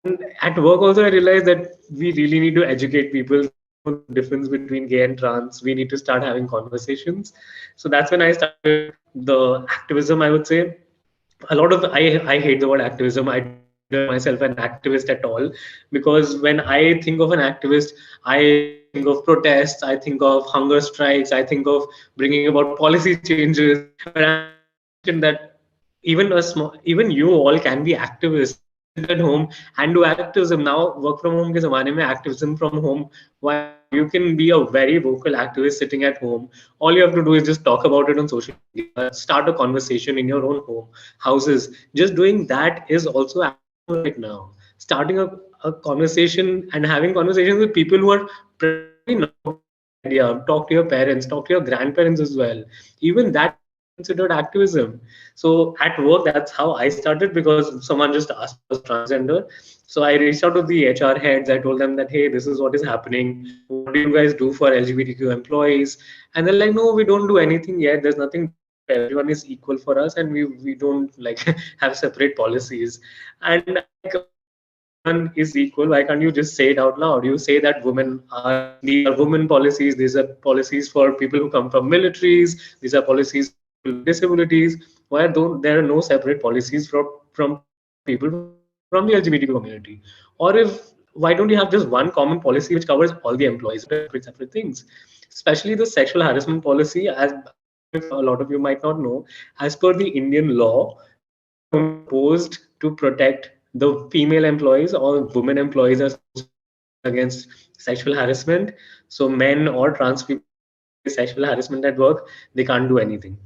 And at work also, I realized that we really need to educate people. They don't know the difference between gay and trans. We need to start having conversations. So that's when I started the activism, I would say. I hate the word activism. I don't consider myself an activist at all, because when I think of an activist, I think of protests, I think of hunger strikes, I think of bringing about policy changes. But I'm here to mention that even you all can be activists. sit at home and do activism. Now, work from home ke zamane mein activism from home. Why not? You can be a very vocal activist sitting at home. All you have to do is just talk about it on social media, start a conversation in your own home, houses. Just doing that is also activism right now. Starting a conversation and having conversations with people who are probably not idea. Talk to your parents, talk to your grandparents as well. Even that can be considered activism. So at work, that's how I started, because someone just asked me if I was transgender. So I reached out to the HR heads. I told them that, hey, this is what is happening. What do you guys do for LGBTQ employees? And they're like, no, we don't do anything yet. There's nothing. Everyone is equal for us, and we don't like have separate policies. And I'm like, okay, if everyone is equal, why can't you just say it out loud? You say that women are, these are women policies, these are policies for people who come from militaries, these are policies for people with disabilities. Why don't there are no separate policies from people from the LGBTQ community? Or if why don't you have just one common policy which covers all the employees, separate things? Especially the sexual harassment policy, as I don't know if a lot of you might not know, as per the Indian law, we are supposed to protect the female employees, or women employees are supposed to protect them against sexual harassment. So men or trans people, if they face sexual harassment at work, they can't do anything.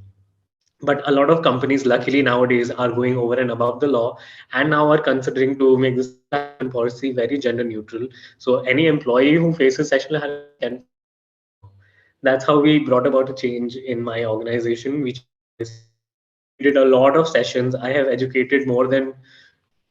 But a lot of companies, luckily nowadays, are going over and above the law, and now are considering to make the sexual harassment policy very gender neutral. So any employee who faces sexual harassment can file a complaint now. That's how we brought about a change in my organization. We changed the policy. We did a lot of sessions. I have educated more than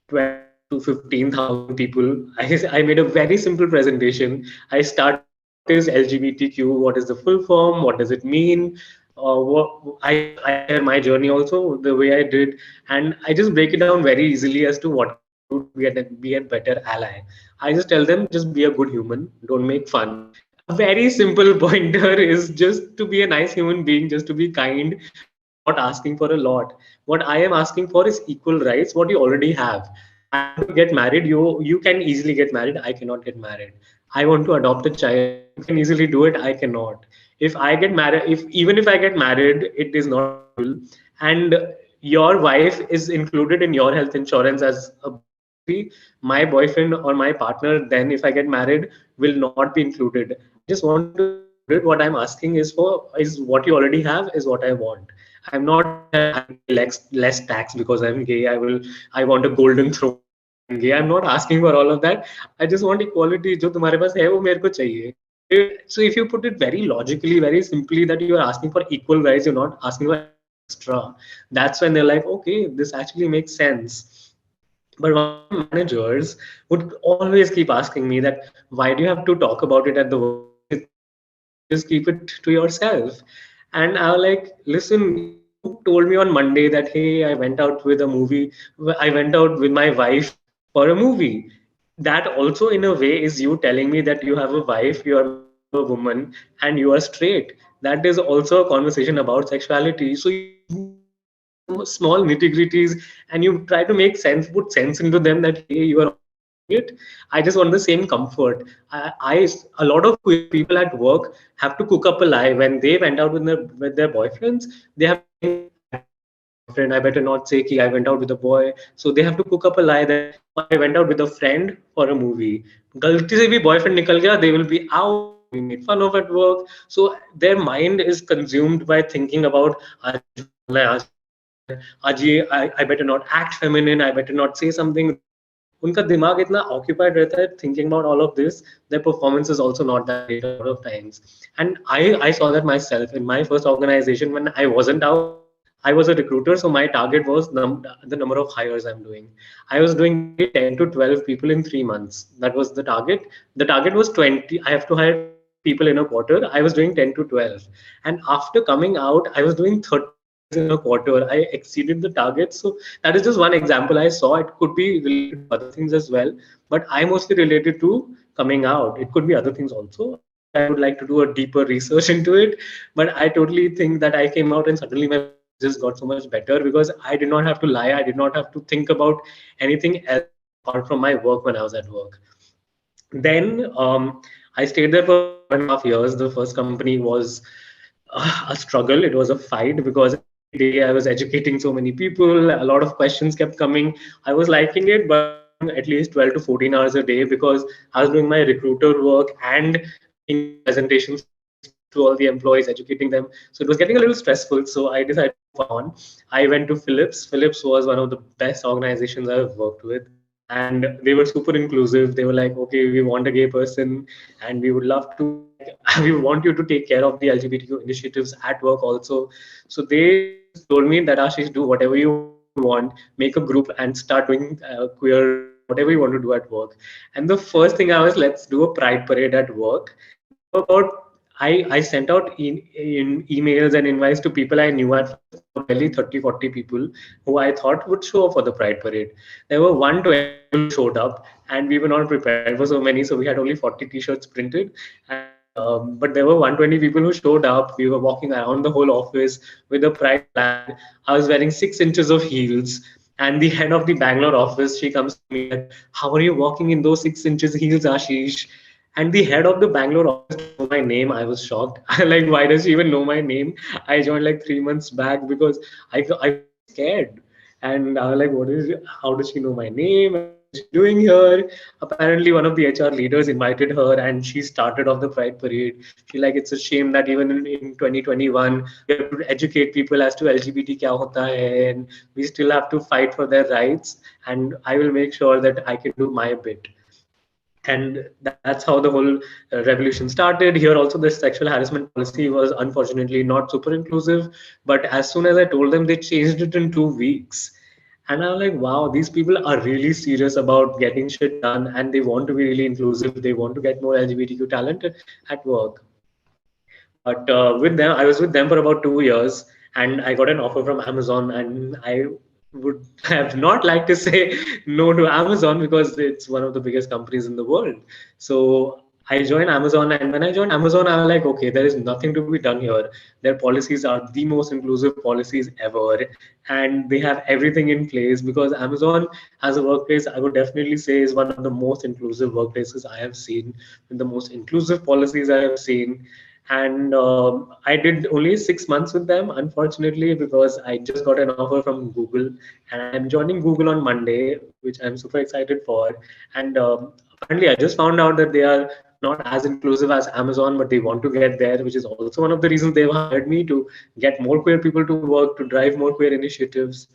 12 to 15,000 people. I made a very simple presentation. I started with what is LGBTQ, what is the full form, what does it mean. I share my journey also the way I did, and I just break it down very easily as to what can you do to be a better ally. I just tell them, just be a good human, don't make fun. A very simple pointer is just to be a nice human being, just to be kind. I'm not asking for a lot. What I am asking for is equal rights, what you already have. I want to get married. You can easily get married. I cannot get married. I want to adopt a child. You can easily do it. I cannot. If I get married, if I get married, it is not equal. And your wife is included in your health insurance as a beneficiary. My boyfriend or my partner, then if I get married, will not be included. I just want you to be included. What I'm asking is what you already have is what I want. I'm not saying that I will pay less tax because I'm gay. I want a golden throne because I'm gay. I'm not asking for all of that. I just want equality. जो तुम्हारे पास है वो मेरे को चाहिए. So if you put it very logically, very simply, that you are asking for equal rights, you're not asking for anything extra. That's when they're like, okay, this actually makes sense. But one of my managers would always keep asking me that, why do you have to talk about it at the workplace? Why can't you just keep it to yourself? And I was like, listen, you told me on Monday that, hey, I went out with a movie. I went out with my wife for a movie. That also, in a way, is you telling me that you have a wife, you are married to a woman, and you are straight. That is also a conversation about sexuality. So you go into these small nitty-gritties, and you try to make sense, put sense into them, that hey, you are already doing it. I just want the same comfort. A lot of queer people at work have to cook up a lie when they went out with their boyfriends. They have to think, I went out with my boyfriend. I better not say कि I went out with a boy. So they have to cook up a lie that, oh, I went out with a friend for a movie. गलती से भी boyfriend निकल गया, they will be out. They will be made fun of at work. So their mind is consumed by thinking about आज ये झूठ बोलना है, आज ये बोलना है, आज ये I better not act feminine. I better not say something rude. उनका दिमाग इतना occupied रहता है thinking about all of this. Their performance is also not that great a lot of times. And I saw that myself in my first organization when I wasn't out. I was a recruiter, so my target was the number of hires I'm doing. I was doing nearly 10 to 12 people in 3 months. That was the target. The target was 20. I have to hire 20 people in a quarter. I was doing 10 to 12. And after coming out, I was doing 30 hires in a quarter. I exceeded the target. So that is just one example I saw. It could be related to other things as well, but I mostly related to coming out. It could be other things also. I would like to do a deeper research into it, but I totally think that I came out and suddenly my work just got so much better because I did not have to lie. I did not have to think about anything else apart from my work when I was at work. Then I stayed there for 1.5 years. The first company was a struggle. It was a fight because every day I was educating so many people. A lot of questions kept coming. I was liking it, but working at least 12 to 14 hours a day because I was doing my recruiter work and making presentations to all the employees, educating them. So it was getting a little stressful. So I decided to move on. I went to Philips. Philips was one of the best organizations I've worked with. And they were super inclusive. They were like, okay, we want a gay person, and we would love to like we want you to take care of the LGBTQ initiatives at work also. So they just told me that Ashish, do whatever you want, make a group and start doing queer whatever you want to do at work. And the first thing I was, let's do a pride parade at work. There were about I sent out in emails and invites to people I knew at first. There were barely 30, 40 people who I thought would show up for the Pride Parade. There were 120 people who showed up, and we were not prepared for so many, so we had only 40 t-shirts printed. And but there were 120 people who showed up. We were walking around the whole office with a Pride flag. I was wearing 6 inches of heels. And the head of the Bangalore office, she comes to me like, "How are you walking in those 6 inches heels, Ashish?" And the head of the Bangalore office didn't know my name. I was shocked. Like, why does she even know my name? I joined like 3 months back because I was scared. And I was like, what is, how does she know my name? And what is she doing here? Apparently, one of the HR leaders invited her and she started off the Pride Parade. She like, it's a shame that even in 2021, we have to educate people as to LGBT kya hota hai, and we still have to fight for their rights. And I will make sure that I can do my bit. And that's how the whole revolution started. Here also the sexual harassment policy was unfortunately not super inclusive, but as soon as I told them, they changed it in 2 weeks. And I'm like, wow, these people are really serious about getting shit done, and they want to be really inclusive. They want to get more LGBTQ talent at work. But with them, I was with them for about 2 years, and I got an offer from Amazon, and I would have not liked to say no to Amazon because it's one of the biggest companies in the world. So I joined Amazon, and when I joined Amazon, I was like, okay, there is nothing to be done here. Their policies are the most inclusive policies ever, and they have everything in place because Amazon, as a workplace, I would definitely say is one of the most inclusive workplaces I have seen, with the most inclusive policies I have seen. And I did only 6 months with them, unfortunately, because I just got an offer from Google, and I'm joining Google on Monday, which I'm super excited for. And apparently, I just found out that they are not as inclusive as Amazon, but they want to get there, which is also one of the reasons they've hired me, to get more queer people to work, to drive more queer initiatives.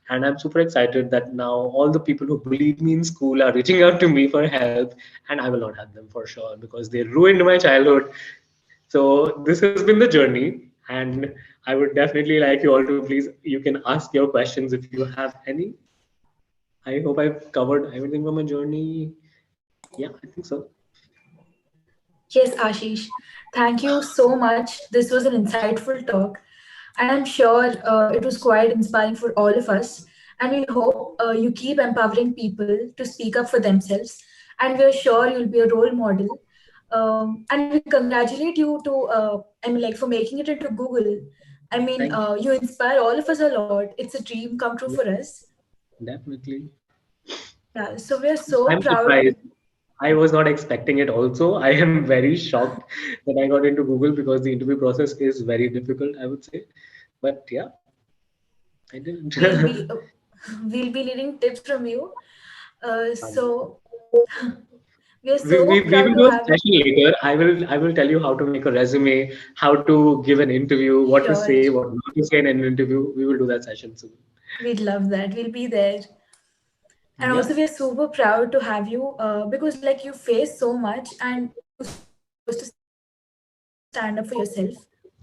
And I'm super excited that now all the people who bullied me in school are reaching out to me for help, and I will not have them for sure because they ruined my childhood. So this has been the journey, and I would definitely like you all to please, you can ask your questions if you have any. I hope I've covered everything from my journey. Yeah, I think so. Yes, Ashish. Thank you so much. This was an insightful talk, and I'm sure it was quite inspiring for all of us. And we hope you keep empowering people to speak up for themselves. And we're sure you'll be a role model. And we congratulate you to, like for making it into Google. Thank you. You inspire all of us a lot. It's a dream come true Yeah, for us. definitely. Yeah, so we're so I'm proud. surprised. I was not expecting it also. I am very shocked that I got into Google because the interview process is very difficult, I would say. But yeah, I didn't. We'll be we'll be needing tips from you. So we are so We proud will to do a have you. session later. I will tell you how to make a resume, how to give an interview, what to Sure, say, what not to say in an interview. We will do that session soon. we'd love that. We'll be there. And Yeah, also, we are super proud to have you because, like, you face so much and you stay close to stand up for yourself.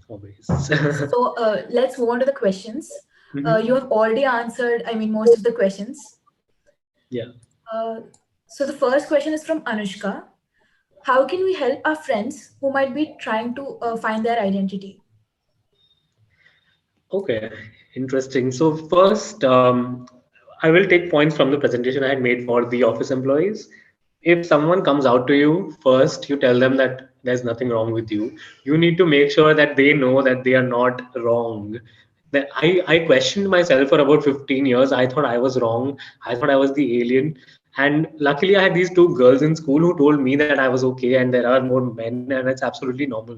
always. So, let's move on to the questions. You Mhm. have already answered, most of the questions. Yeah. Uh, so, the first question is from Anushka. How can we help our friends who might be trying to find their identity? Okay, interesting. So first, I will take points from the presentation I had made for the office employees. If someone comes out to you, first you tell them that there's nothing wrong with you. You need to make sure that they know that they are not wrong. That I questioned myself for about 15 years. I thought I was wrong. I thought I was the alien. And luckily, I had these two girls in school who told me that I was okay and there are more men and it's absolutely normal.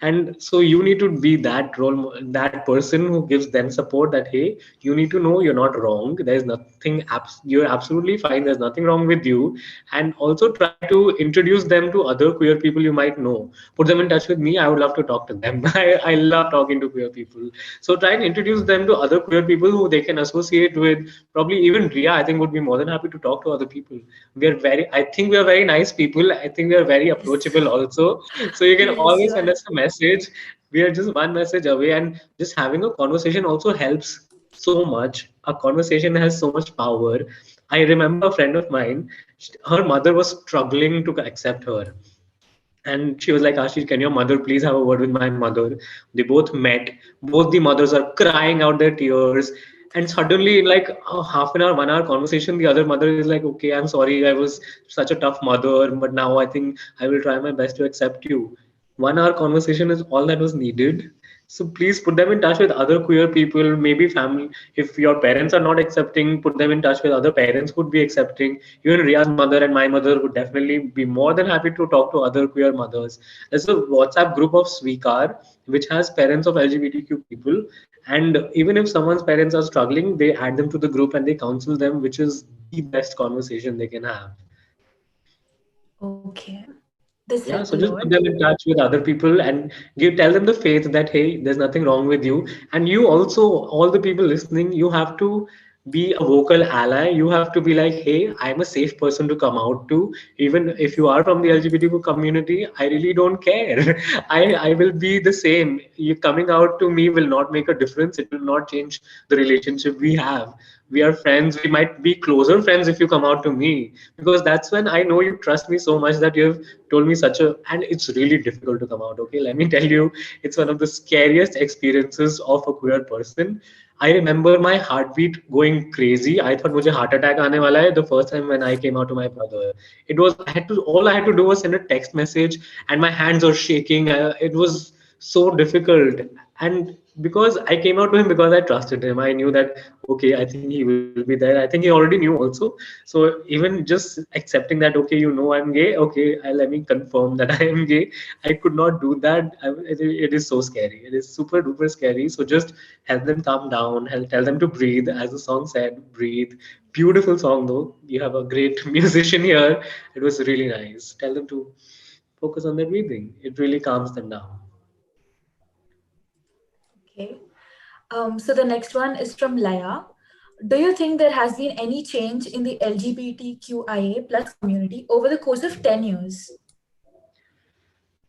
And so you need to be that that person who gives them support, that hey, you need to know you're not wrong, there's nothing you're absolutely fine, there's nothing wrong with you. And also try to introduce them to other queer people you might know, put them in touch with me, I would love to talk to them. I love talking to queer people. So try and introduce them to other queer people who they can associate with. Probably even Ria, I think, would be more than happy to talk to other people. I think we are very nice people, I think we are very approachable also. So you can Yes, always you send are. us a message. We are just one message away, and just having a conversation also helps so much. A conversation has so much power. I remember a friend of mine, her mother was struggling to accept her. And she was like, Ashish, can your mother please have a word with my mother? They both met. Both the mothers are crying out their tears. And suddenly, in like a half an hour, 1 hour conversation, the other mother is like, okay, I'm sorry, I was such a tough mother, but now I think I will try my best to accept you. 1 hour conversation is all that was needed. So please put them in touch with other queer people, maybe family. If your parents are not accepting, put them in touch with other parents who would be accepting. Even Ria's mother and my mother would definitely be more than happy to talk to other queer mothers. There's a WhatsApp group of Sweekar, which has parents of LGBTQ people. And even if someone's parents are struggling, they add them to the group and they counsel them, which is the best conversation they can have. Okay. This Yeah, helped so a just put lot. them in touch with other people and tell them the faith that hey, there's nothing wrong with you. And you also, all the people listening, you have to be a vocal ally. You have to be like, hey, I'm a safe person to come out to. Even if you are from the LGBTQ community, I really don't care. I will be the same. You coming out to me will not make a difference. It will not change the relationship we have. We are friends. We might be closer friends if you come out to me, because that's when I know you trust me so much that you've told me such a. And it's really difficult to come out. Okay, let me tell you, it's one of the scariest experiences of a queer person. I remember my heartbeat going crazy. I thought मुझे heart attack आने वाला है the first time when I came out to my brother. It was, all I had to do was send a text message, and my hands were shaking. It was so difficult. And because I came out to him because I trusted him, I knew that okay, I think he will be there. I think he already knew also. So even just accepting that, okay, you know I'm gay, okay, let me confirm that I am gay. I could not do that. It is so scary. It is super duper scary. So just help them calm down, tell them to breathe, as the song said, breathe. Beautiful song though. You have a great musician here. It was really nice. Tell them to focus on their breathing. It really calms them down. Okay. So the next one is from Laya. Do you think there has been any change in the LGBTQIA plus community over the course of 10 years?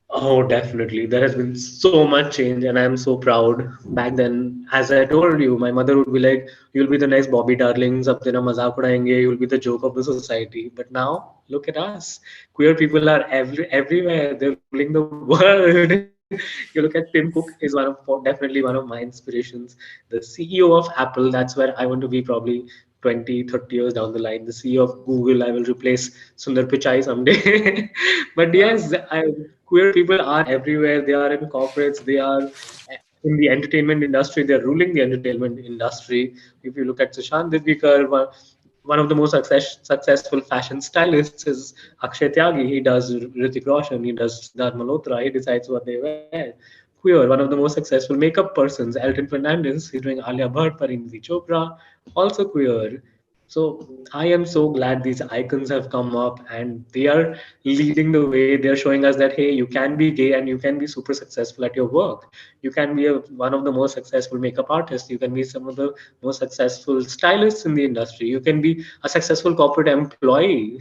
Oh, definitely. There has been so much change, and I'm so proud. Back then, as I told you, my mother would be like, "You'll be the next Bobby Darling, sab tera mazak udayenge, you'll be the joke of the society." But now, look at us. Queer people are everywhere. They're ruling the world. You look at Tim Cook is definitely one of my inspirations. The CEO of Apple, that's where I want to be probably 20, 30 years down the line. The CEO of Google, I will replace Sundar Pichai someday. But yes, queer people are everywhere. They are in corporates. They are in the entertainment industry. They're ruling the entertainment industry. If you look at Sushant Didvikar, one of the most successful fashion stylists is Akshay Tyagi. He does Hrithik Roshan. He does Siddharth Malhotra. He decides what they wear. Queer, one of the most successful makeup persons, Elton Fernandez. He's doing Alia Bhatt, Parinidhi Chopra, also queer. So I am so glad these icons have come up and they are leading the way. They're showing us that hey, you can be gay and you can be super successful at your work. You can be one of the most successful makeup artists. You can be some of the most successful stylists in the industry. You can be a successful corporate employee.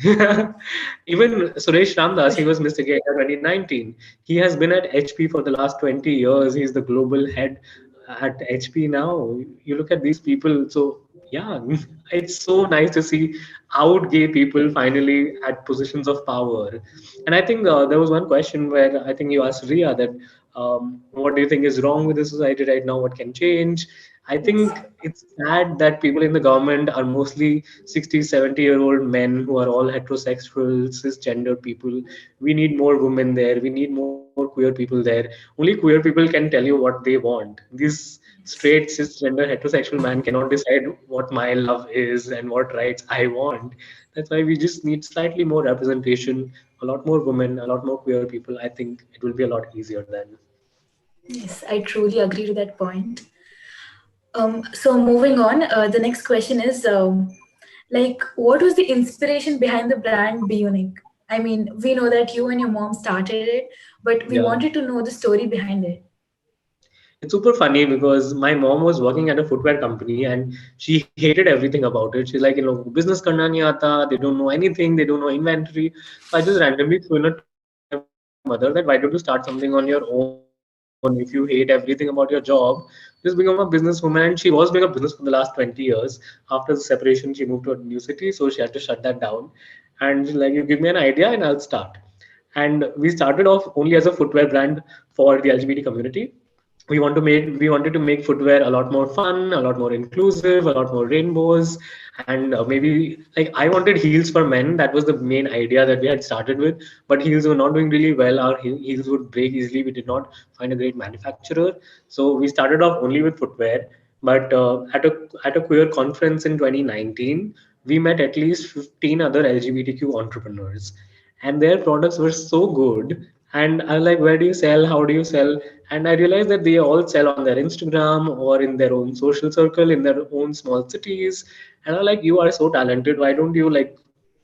Even Suresh Ramdas, he was Mr. Gay 2019. He has been at HP for the last 20 years. He's the global head at HP now. You look at these people. So yeah, it's so nice to see out gay people finally at positions of power. And I think there was one question where I think you asked Ria that what do you think is wrong with the society right now? What can change? I Yes. think it's sad that people in the government are mostly 60, 70-year-old men who are all heterosexual, cisgender people. We need more women there. We need more queer people there. Only queer people can tell you what they want. These straight cisgender heterosexual man cannot decide what my love is and what rights I want. That's why we just need slightly more representation, a lot more women, a lot more queer people. I think it will be a lot easier then. Yes, I truly agree to that point. So moving on, the next question is like, what was the inspiration behind the brand Be Unique? I mean, we know that you and your mom started it, but we Yeah. wanted to know the story behind it. It's super funny because my mom was working at a footwear company and she hated everything about it. She's like, business karna nahi aata, they don't know anything, they don't know inventory. So I just randomly threw in a tweet to my mother that why don't you start something on your own? If you hate everything about your job, just become a businesswoman. And she was doing a business for the last 20 years. After the separation, she moved to a new city, so she had to shut that down. And she's like, you give me an idea and I'll start. And we started off only as a footwear brand for the LGBT community. We wanted to make footwear a lot more fun, a lot more inclusive, a lot more rainbows, and maybe like I wanted heels for men. That was the main idea that we had started with. But heels were not doing really well. Our heels would break easily. We did not find a great manufacturer, so we started off only with footwear. But at a queer conference in 2019, we met at least 15 other LGBTQ entrepreneurs, and their products were so good. And I was like, where do you sell? How do you sell? And I realized that they all sell on their Instagram or in their own social circle, in their own small cities. And I'm like, you are so talented. Why don't you like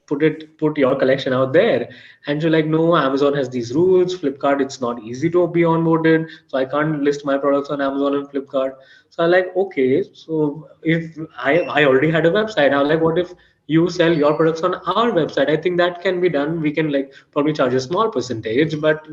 put your collection out there? And she's like, no, Amazon has these rules. Flipkart, it's not easy to be onboarded, so I can't list my products on Amazon and Flipkart. So I'm like, okay, so if I already had a website, I'm like, what if you sell your products on our website? I think that can be done. We can like probably charge a small percentage, but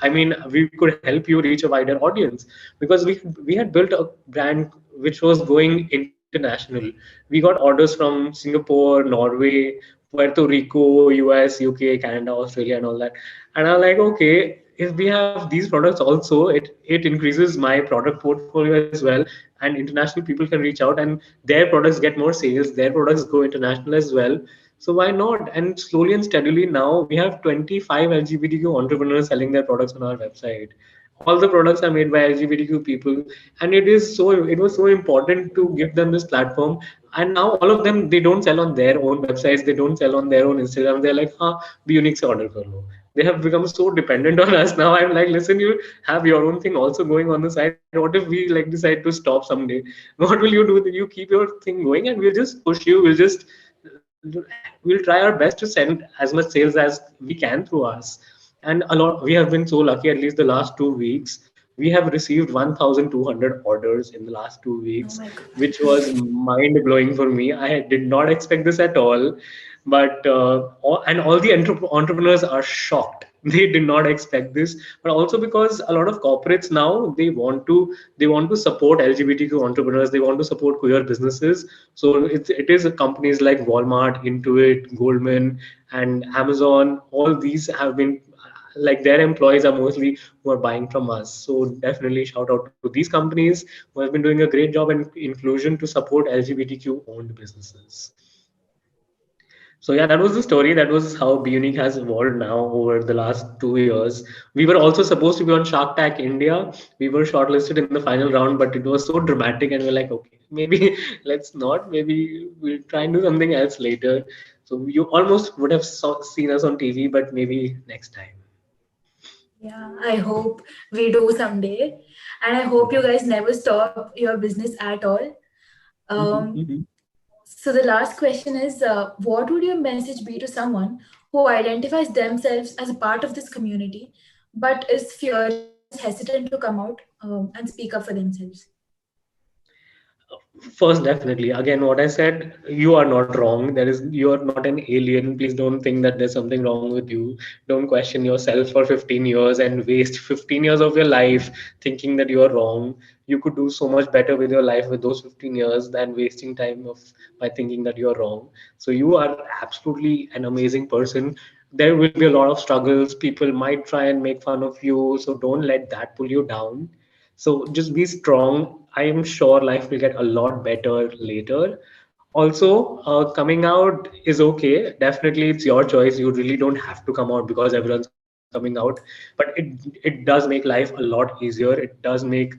I mean, we could help you reach a wider audience, because we had built a brand which was going international. We got orders from Singapore, Norway, Puerto Rico, US, UK, Canada, Australia, and all that. And I'm like, okay, if we have these products also, it increases my product portfolio as well, and international people can reach out, and their products get more sales, their products go international as well. So why not? And slowly and steadily now we have 25 LGBTQ entrepreneurs selling their products on our website. All the products are made by LGBTQ people, and it was so important to give them this platform. And now all of them, they don't sell on their own websites, they don't sell on their own Instagram. They're like, "Huh, be unique se order kar lo." They have become so dependent on us now. I'm like, listen, you have your own thing also going on the side. What if we like decide to stop someday? What will you do? You keep your thing going, and we'll just push you. We'll try our best to send as much sales as we can through us. And a lot, we have been so lucky. At least the last 2 weeks, we have received 1,200 orders in the last two Oh weeks, my God. which was mind blowing for me. I did not expect this at all. But and all the entrepreneurs are shocked. They did not expect this. But also because a lot of corporates now, they want to support LGBTQ entrepreneurs, they want to support queer businesses. So it is companies like Walmart, Intuit, Goldman, and Amazon. All these have been like, their employees are mostly who are buying from us. So definitely shout out to these companies who have been doing a great job in inclusion to support LGBTQ owned businesses. So yeah, that was the story. That was how Bunique has evolved now over the last 2 years. We were also supposed to be on Shark Tank India. We were shortlisted in the final round, but it was so dramatic, and we're like, okay, maybe let's not. Maybe we'll try and do something else later. So you almost would have seen us on TV, but maybe next time. Yeah, I hope we do someday. And I hope you guys never stop your business at all. Um, Mhm. so the last question is, what would your message be to someone who identifies themselves as a part of this community, but is fearless or is hesitant to come out and speak up for themselves? First, definitely. Again, what I said, you are not wrong. You are not an alien. Please don't think that there's something wrong with you. Don't question yourself for 15 years and waste 15 years of your life thinking that you are wrong. You could do so much better with your life with those 15 years than wasting time of by thinking that you are wrong. So you are absolutely an amazing person. There will be a lot of struggles. People might try and make fun of you. So don't let that pull you down. So just be strong. I am sure life will get a lot better later. Also, coming out is okay. Definitely, it's your choice. You really don't have to come out because everyone's coming out. But it does make life a lot easier. It does make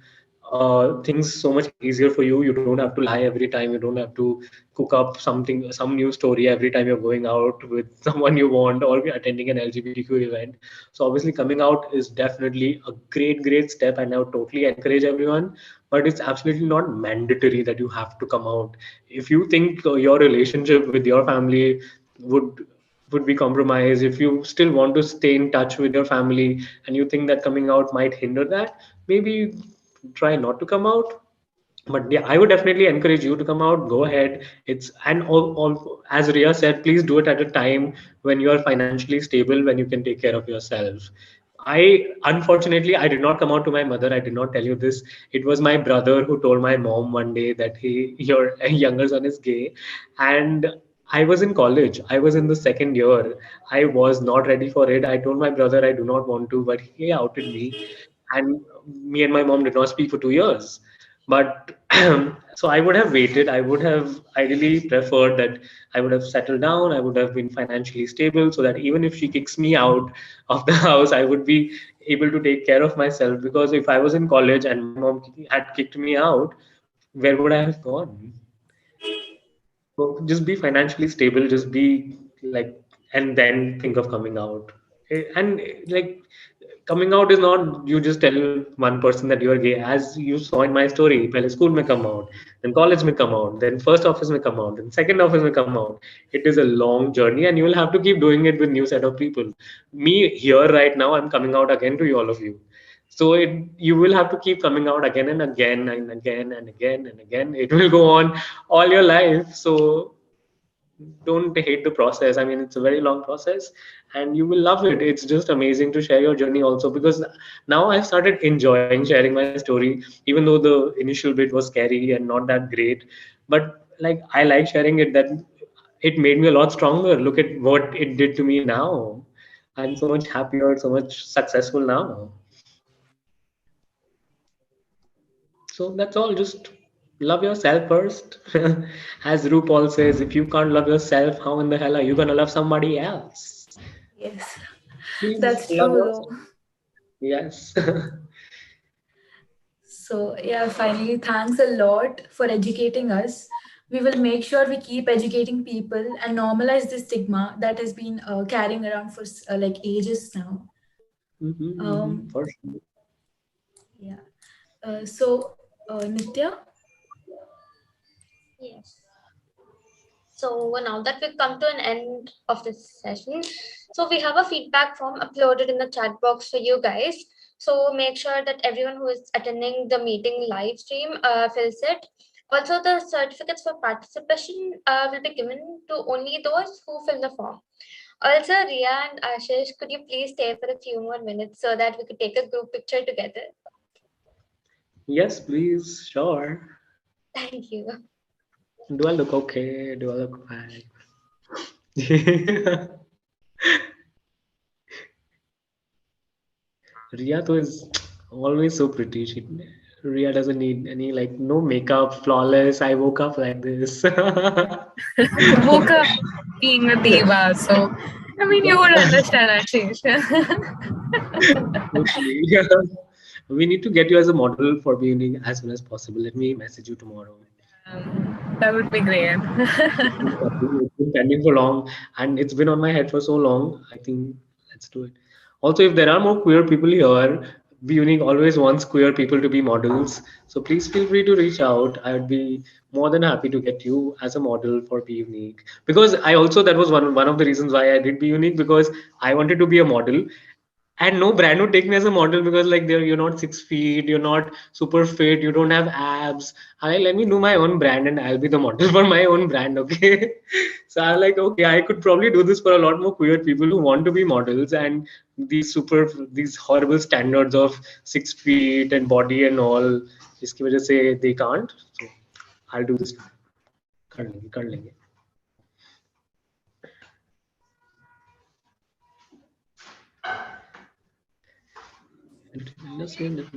things so much easier for you. You don't have to lie every time. You don't have to cook up something, some new story every time you're going out with someone you want or attending an LGBTQ event. So obviously, coming out is definitely a great step, and I would totally encourage everyone. But it's absolutely not mandatory that you have to come out. If you think your relationship with your family would be compromised, if you still want to stay in touch with your family and you think that coming out might hinder that, maybe try not to come out. But yeah, I would definitely encourage you to come out. Go ahead. It's and all as Ria said, please do it at a time when you are financially stable, when you can take care of yourself. I unfortunately I did not come out to my mother. I did not tell you this. It was my brother who told my mom one day that your younger son is gay, and I was in college. I was in the second year. I was not ready for it. I told my brother I do not want to, but he outed me, and me and my mom did not speak for 2 years. But so I would have waited. I would have ideally preferred that I would have settled down. I would have been financially stable so that even if she kicks me out of the house, I would be able to take care of myself. Because if I was in college and my mom had kicked me out, where would I have gone? So just be financially stable, just be like, and then think of coming out. And like, coming out is not you just tell one person that you are gay. As you saw in my story, pehle school may come out, then college may come out, then first office may come out, then second office may come out. It is a long journey, and you will have to keep doing it with new set of people. Me here right now, I'm coming out again to you, all of you. So you will have to keep coming out again and again and again and again and again. It will go on all your life. So don't hate the process. I mean, it's a very long process and you will love it. It's just amazing to share your journey also, because now I've started enjoying sharing my story, even though the initial bit was scary and not that great. But like, I like sharing it, that it made me a lot stronger. Look at what it did to me now. I'm so much happier, so much successful now. So that's all. Just love yourself first. As RuPaul says, if you can't love yourself, how in the hell are you gonna love somebody else? Yes, Please that's love true yourself. though. Yes. So, yeah, finally, thanks a lot for educating us. We will make sure we keep educating people and normalize the stigma that has been carrying around for like ages now. Um, For sure. yeah. So, Nitya, Yes. So now that we've come to an end of this session, so we have a feedback form uploaded in the chat box for you guys. So make sure that everyone who is attending the meeting live stream fills it. Also, the certificates for participation will be given to only those who fill the form. Also, Ria and Ashish, could you please stay for a few more minutes so that we could take a group picture together? Yes, please. Sure. Thank you. Do I look okay? Do I look fine? Ria though is always so pretty. Ria doesn't need any, like, no makeup, flawless. I woke up like this. Woke up being a diva, so I mean, you would understand, Ashish. Okay. We need to get you as a model for Being as soon as possible. Let me message you tomorrow. That would be great. It's been pending for long, and it's been on my head for so long. I think let's do it. Also, if there are more queer people here, Be Unique always wants queer people to be models. So please feel free to reach out. I would be more than happy to get you as a model for Be Unique. Because I also, that was one of the reasons why I did Be Unique, because I wanted to be a model, and no brand would take me as a model, because like you're not 6 feet, you're not super fit, you don't have abs. I let me do my own brand and I'll be the model for my own brand. Okay. So I like, okay, I could probably do this for a lot more queer people who want to be models, and these horrible standards of 6 feet and body and all, इसकी वजह से they can't. So I'll do this. कर लेंगे.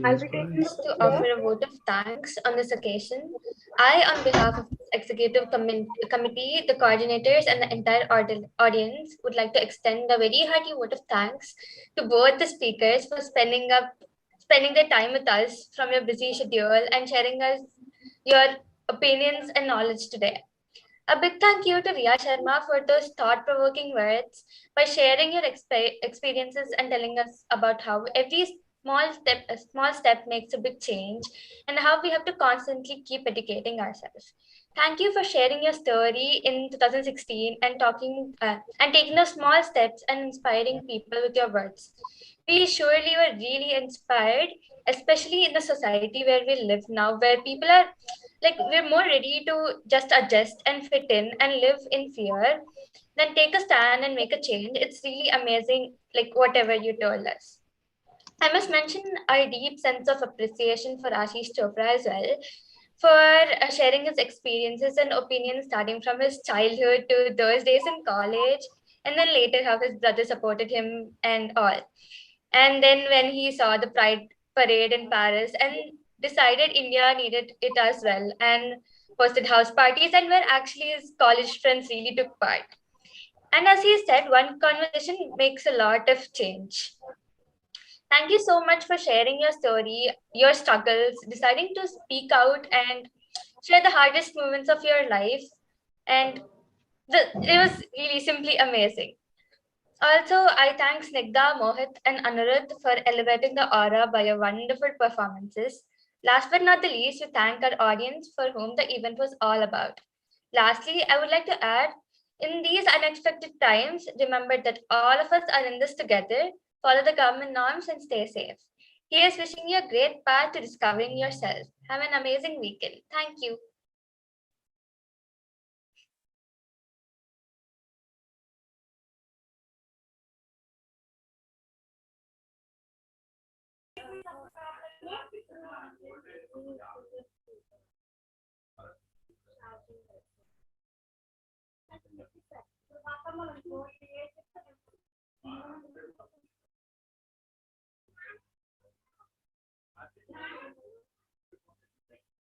I'll be taking this to offer a vote of thanks on this occasion. I, on behalf of the executive committee, the coordinators, and the entire audience, would like to extend a very hearty vote of thanks to both the speakers for spending the time with us from your busy schedule and sharing us your opinions and knowledge today. A big thank you to Riya Sharma for those thought-provoking words by sharing your experiences and telling us about how every small step makes a big change and how we have to constantly keep educating ourselves. Thank you for sharing your story in 2016 and taking those small steps and inspiring people with your words. We surely were really inspired, especially in the society where we live now, where people are like we're more ready to just adjust and fit in and live in fear than take a stand and make a change. It's really amazing, like whatever you told us. I must mention our deep sense of appreciation for Ashish Chopra as well, for sharing his experiences and opinions starting from his childhood to those days in college, and then later how his brother supported him and all. And then when he saw the Pride parade in Paris and decided India needed it as well and hosted house parties and where actually his college friends really took part. And as he said, one conversation makes a lot of change. Thank you so much for sharing your story, your struggles, deciding to speak out and share the hardest moments of your life. And it was really simply amazing. Also, I thank Snigdha, Mohit, and Anuruddh for elevating the aura by your wonderful performances. Last but not the least, we thank our audience for whom the event was all about. Lastly, I would like to add, in these unexpected times, remember that all of us are in this together. Follow the government norms and stay safe. Here's wishing you a great path to discovering yourself. Have an amazing weekend. Thank you.